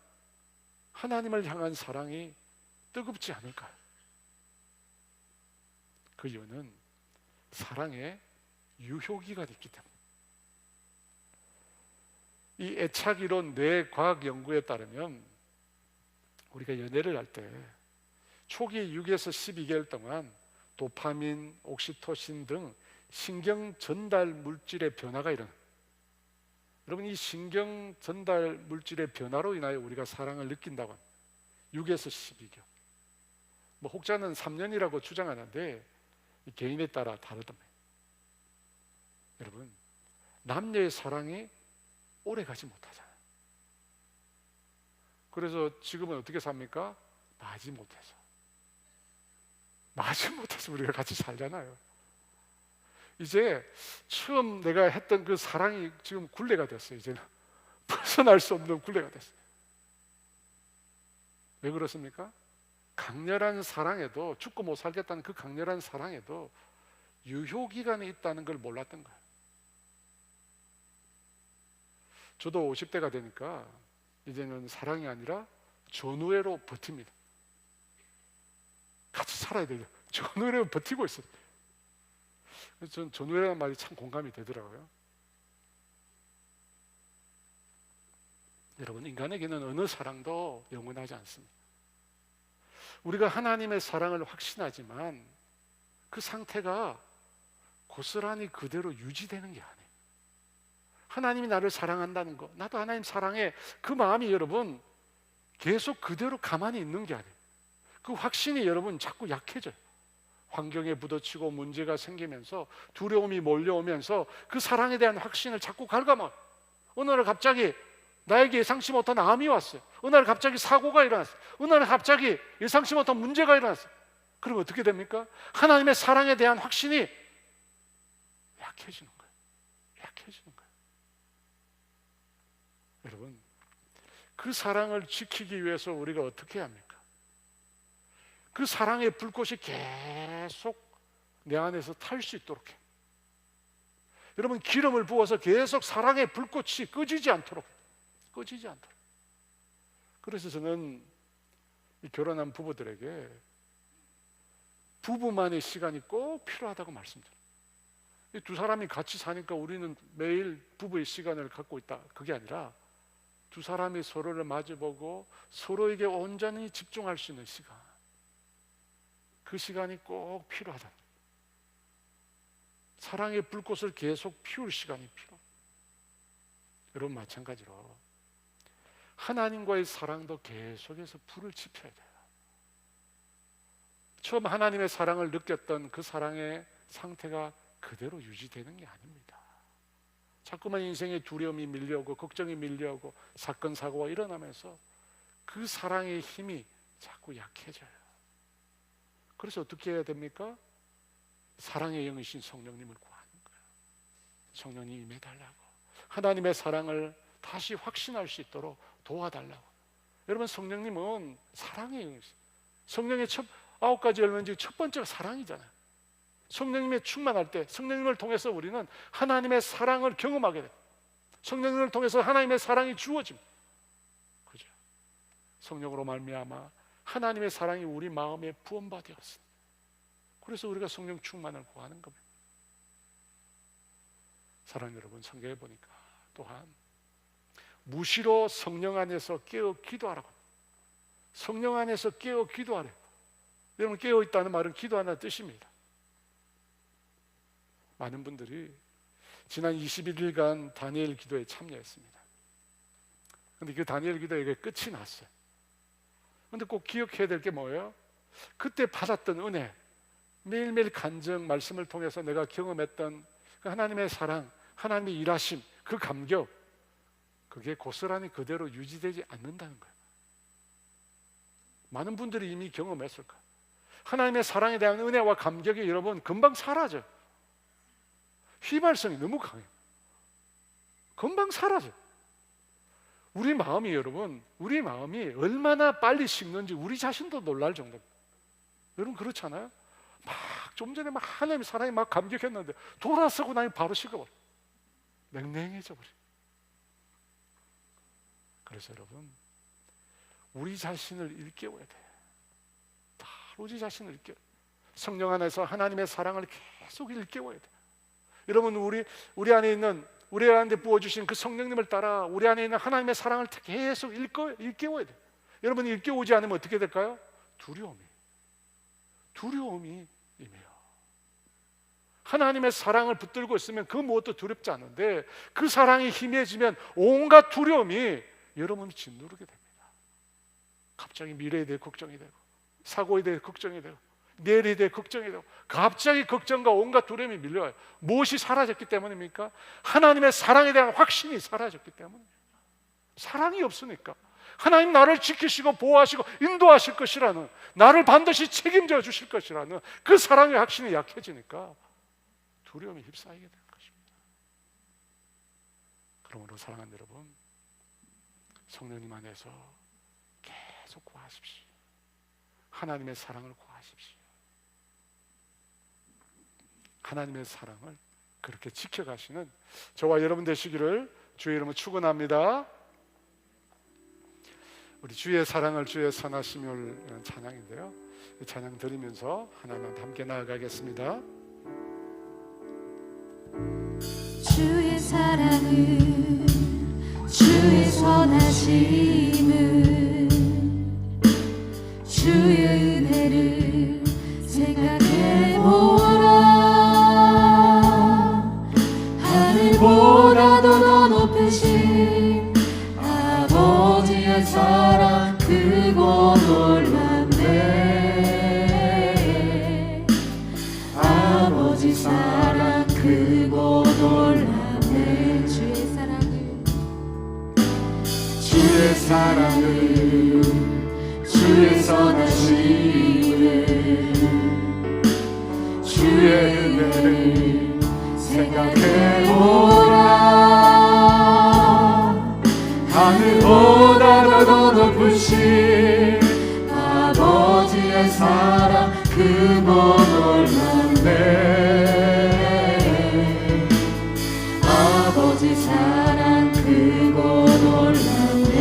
하나님을 향한 사랑이 뜨겁지 않을까요? 그 이유는 사랑에 유효기가 있기 때문에. 이 애착이론 뇌과학 연구에 따르면 우리가 연애를 할 때 초기 6에서 12개월 동안 도파민, 옥시토신 등 신경 전달 물질의 변화가 일어납니다. 여러분, 이 신경 전달 물질의 변화로 인하여 우리가 사랑을 느낀다고 합니다. 6에서 12개월. 혹자는 3년이라고 주장하는데 개인에 따라 다르답니다. 여러분, 남녀의 사랑이 오래 가지 못하잖아요. 그래서 지금은 어떻게 삽니까? 마지못해서 우리가 같이 살잖아요. 이제 처음 내가 했던 그 사랑이 지금 굴레가 됐어요. 이제는 벗어날 수 없는 굴레가 됐어요. 왜 그렇습니까? 강렬한 사랑에도, 죽고 못 살겠다는 그 강렬한 사랑에도 유효기간이 있다는 걸 몰랐던 거예요. 저도 50대가 되니까 이제는 사랑이 아니라 전우애로 버팁니다. 같이 살아야 돼요. 전우애로 버티고 있어요. 그래서 저는 전우애라는 말이 참 공감이 되더라고요. 여러분, 인간에게는 어느 사랑도 영원하지 않습니다. 우리가 하나님의 사랑을 확신하지만 그 상태가 고스란히 그대로 유지되는 게 아니에요. 하나님이 나를 사랑한다는 거, 나도 하나님 사랑해, 그 마음이 여러분 계속 그대로 가만히 있는 게 아니에요. 그 확신이 여러분 자꾸 약해져요. 환경에 부딪히고 문제가 생기면서 두려움이 몰려오면서 그 사랑에 대한 확신을 자꾸 갉아먹어요. 어느 날 갑자기 나에게 예상치 못한 암이 왔어요. 어느 날 갑자기 사고가 일어났어요. 어느 날 갑자기 예상치 못한 문제가 일어났어요. 그러면 어떻게 됩니까? 하나님의 사랑에 대한 확신이 약해지는 거예요. 약해지는 거예요. 여러분, 그 사랑을 지키기 위해서 우리가 어떻게 해야 합니까? 그 사랑의 불꽃이 계속 내 안에서 탈 수 있도록 해요. 여러분, 기름을 부어서 계속 사랑의 불꽃이 꺼지지 않도록. 그래서 저는 이 결혼한 부부들에게 부부만의 시간이 꼭 필요하다고 말씀드려요. 이 두 사람이 같이 사니까 우리는 매일 부부의 시간을 갖고 있다, 그게 아니라 두 사람이 서로를 마주보고 서로에게 온전히 집중할 수 있는 시간, 그 시간이 꼭 필요하다. 사랑의 불꽃을 계속 피울 시간이 필요합니다. 여러분, 마찬가지로 하나님과의 사랑도 계속해서 불을 지펴야 돼요. 처음 하나님의 사랑을 느꼈던 그 사랑의 상태가 그대로 유지되는 게 아닙니다. 자꾸만 인생에 두려움이 밀려오고 걱정이 밀려오고 사건 사고가 일어나면서 그 사랑의 힘이 자꾸 약해져요. 그래서 어떻게 해야 됩니까? 사랑의 영이신 성령님을 구하는 거예요. 성령님 임해달라고, 하나님의 사랑을 다시 확신할 수 있도록 도와달라고. 여러분, 성령님은 사랑의 영이세요. 성령의 9가지 열매 중 첫 번째가 사랑이잖아요. 성령님의 충만할 때 성령님을 통해서 우리는 하나님의 사랑을 경험하게 돼요. 성령님을 통해서 하나님의 사랑이 주어집니다. 그죠? 성령으로 말미암아 하나님의 사랑이 우리 마음에 부음받았습니다. 그래서 우리가 성령 충만을 구하는 겁니다. 사랑하는 여러분, 성경에 보니까 또한 무시로 성령 안에서 깨어 기도하라고. 성령 안에서 깨어 기도하래요. 여러분, 깨어 있다는 말은 기도하는 뜻입니다. 많은 분들이 지난 21일간 다니엘 기도에 참여했습니다. 그런데 그 다니엘 기도에 끝이 났어요. 그런데 꼭 기억해야 될 게 뭐예요? 그때 받았던 은혜, 매일매일 간증, 말씀을 통해서 내가 경험했던 그 하나님의 사랑, 하나님의 일하심, 그 감격, 그게 고스란히 그대로 유지되지 않는다는 거예요. 많은 분들이 이미 경험했을 거예요. 하나님의 사랑에 대한 은혜와 감격이 여러분 금방 사라져요. 휘발성이 너무 강해요. 금방 사라져요. 우리 마음이, 여러분, 우리 마음이 얼마나 빨리 식는지 우리 자신도 놀랄 정도입니다. 여러분, 그렇잖아요? 좀 전에 하나님의 사랑에 감격했는데 돌아서고 나니 바로 식어버려. 맹맹해져 버려. 그래서 여러분, 우리 자신을 일깨워야 돼요. 우리 자신을 일깨워. 성령 안에서 하나님의 사랑을 계속 일깨워야 돼요. 여러분, 우리 안에 있는, 우리 안에 부어주신 그 성령님을 따라 우리 안에 있는 하나님의 사랑을 계속 일깨워야 돼요. 여러분, 일깨우지 않으면 어떻게 될까요? 두려움이 임해요. 하나님의 사랑을 붙들고 있으면 그 무엇도 두렵지 않은데, 그 사랑이 희미해지면 온갖 두려움이 여러분을 짓누르게 됩니다. 갑자기 미래에 대해 걱정이 되고, 사고에 대해 걱정이 되고, 내일에 대해 걱정이 되고, 갑자기 걱정과 온갖 두려움이 밀려와요. 무엇이 사라졌기 때문입니까? 하나님의 사랑에 대한 확신이 사라졌기 때문입니다. 사랑이 없으니까 하나님 나를 지키시고 보호하시고 인도하실 것이라는, 나를 반드시 책임져 주실 것이라는 그 사랑의 확신이 약해지니까 두려움이 휩싸이게 되는 것입니다. 그러므로 사랑하는 여러분, 성령님 안에서 계속 구하십시오. 하나님의 사랑을 구하십시오. 하나님의 사랑을 그렇게 지켜가시는 저와 여러분 되시기를 주의 이름으로 축원합니다. 우리 주의 사랑을 주의 선하심을 찬양인데요, 이 찬양 드리면서 하나님과 함께 나아가겠습니다. 주의 사랑을, 주의 선하심을, 주의 은혜를 생각해보라. 하늘보다도 더 높으신 아버지의 사랑 크고 놀랍네. 아버지 사랑 크고 놀랍네. 주의 사랑을, 주의 선하심을, 주의 은혜를 생각해보라. 하늘보다 더 높으신 아버지의 사랑 크고 놀랍네. 아버지 사랑 크고 놀랍네.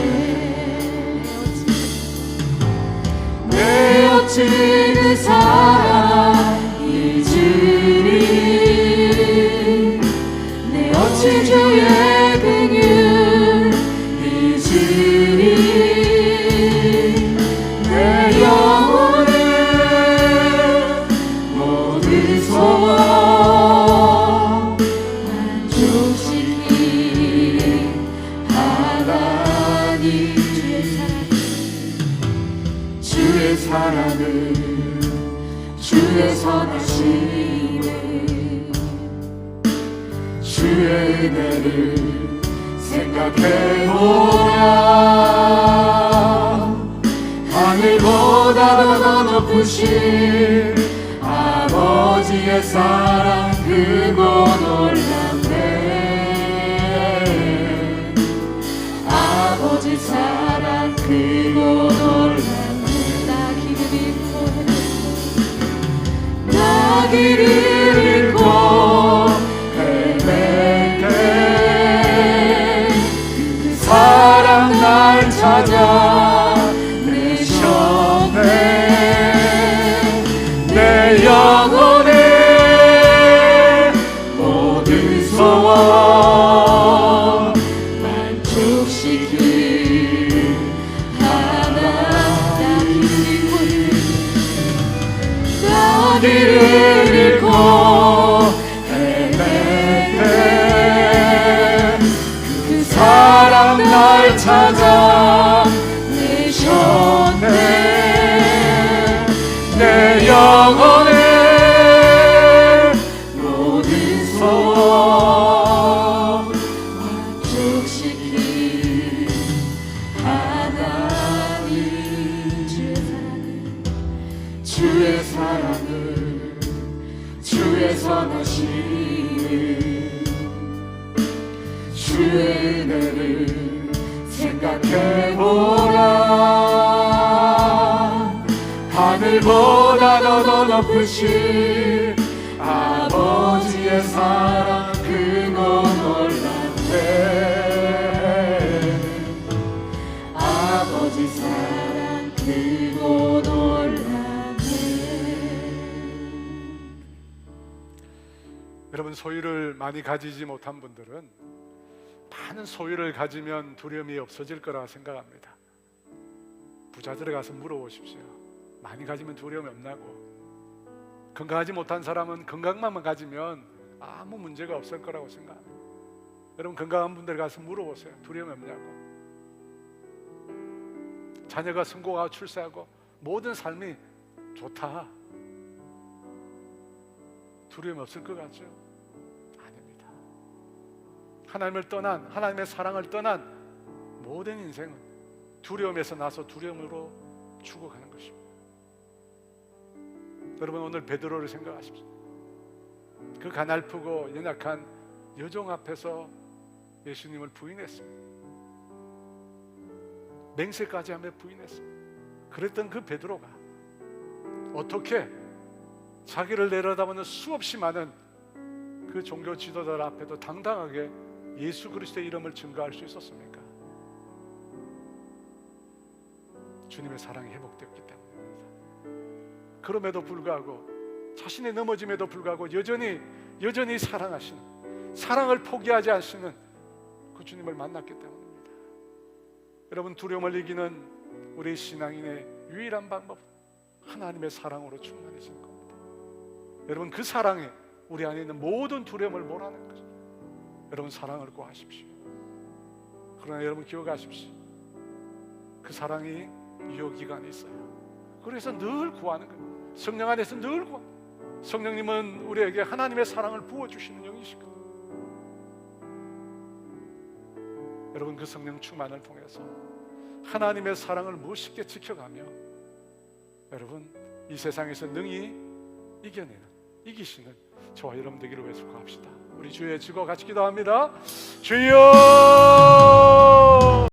주의 은혜를 생각해보라. 하늘보다 더 높으신 아버지의 사랑 크고 놀랍네. 아버지 사랑 크고 놀랍네. 나 길을 잃고 헤맬 때 그 사랑 날 찾아 내셨네. 내 영혼의 모든 소원 만족시킬 하나님. 나 길을 잃고 헤맬 때 그 사랑 날 찾아 내셨네. 내 영혼의 모든 소원 만족시킬 하나님. 주의 사랑을 주의 선하심을 주의 은혜를 생각해보라. 하늘보다 더 높으신 아버지의 사랑 크고 놀랍네. 아버지 사랑 크고 놀랍네. 여러분, 소유를 많이 가지지 못한 분들은 많은 소유를 가지면 두려움이 없어질 거라 생각합니다. 부자들에 가서 물어보십시오. 많이 가지면 두려움이 없냐고. 건강하지 못한 사람은 건강만 가지면 아무 문제가 없을 거라고 생각합니다. 여러분, 건강한 분들 가서 물어보세요. 두려움이 없냐고. 자녀가 성공하고 출세하고 모든 삶이 좋다. 두려움이 없을 것 같죠? 아닙니다. 하나님을 떠난, 하나님의 사랑을 떠난 모든 인생은 두려움에서 나서 두려움으로 죽어가는 것입니다. 여러분, 오늘 베드로를 생각하십시오. 그 가냘프고 연약한 여종 앞에서 예수님을 부인했습니다. 맹세까지 하며 부인했습니다. 그랬던 그 베드로가 어떻게 자기를 내려다보는 수없이 많은 그 종교 지도자들 앞에도 당당하게 예수 그리스도의 이름을 증거할 수 있었습니까? 주님의 사랑이 회복되었기 때문입니다. 그럼에도 불구하고, 자신의 넘어짐에도 불구하고 여전히 사랑하시는, 사랑을 포기하지 않으시는 그 주님을 만났기 때문입니다. 여러분, 두려움을 이기는 우리 신앙인의 유일한 방법, 하나님의 사랑으로 충만해지는 겁니다. 여러분, 그 사랑이 우리 안에 있는 모든 두려움을 몰아내는 거죠. 여러분, 사랑을 구하십시오. 그러나 여러분, 기억하십시오. 그 사랑이 유효기간이 있어요. 그래서 늘 구하는 거예요. 성령 안에서 늘 구하. 성령님은 우리에게 하나님의 사랑을 부어주시는 영이시고, 여러분, 그 성령 충만을 통해서 하나님의 사랑을 멋있게 지켜가며 여러분, 이 세상에서 능히 이기시는 저와 여러분 되기를 위해서 구합시다. 우리 주의 주고 같이 기도합니다. 주여,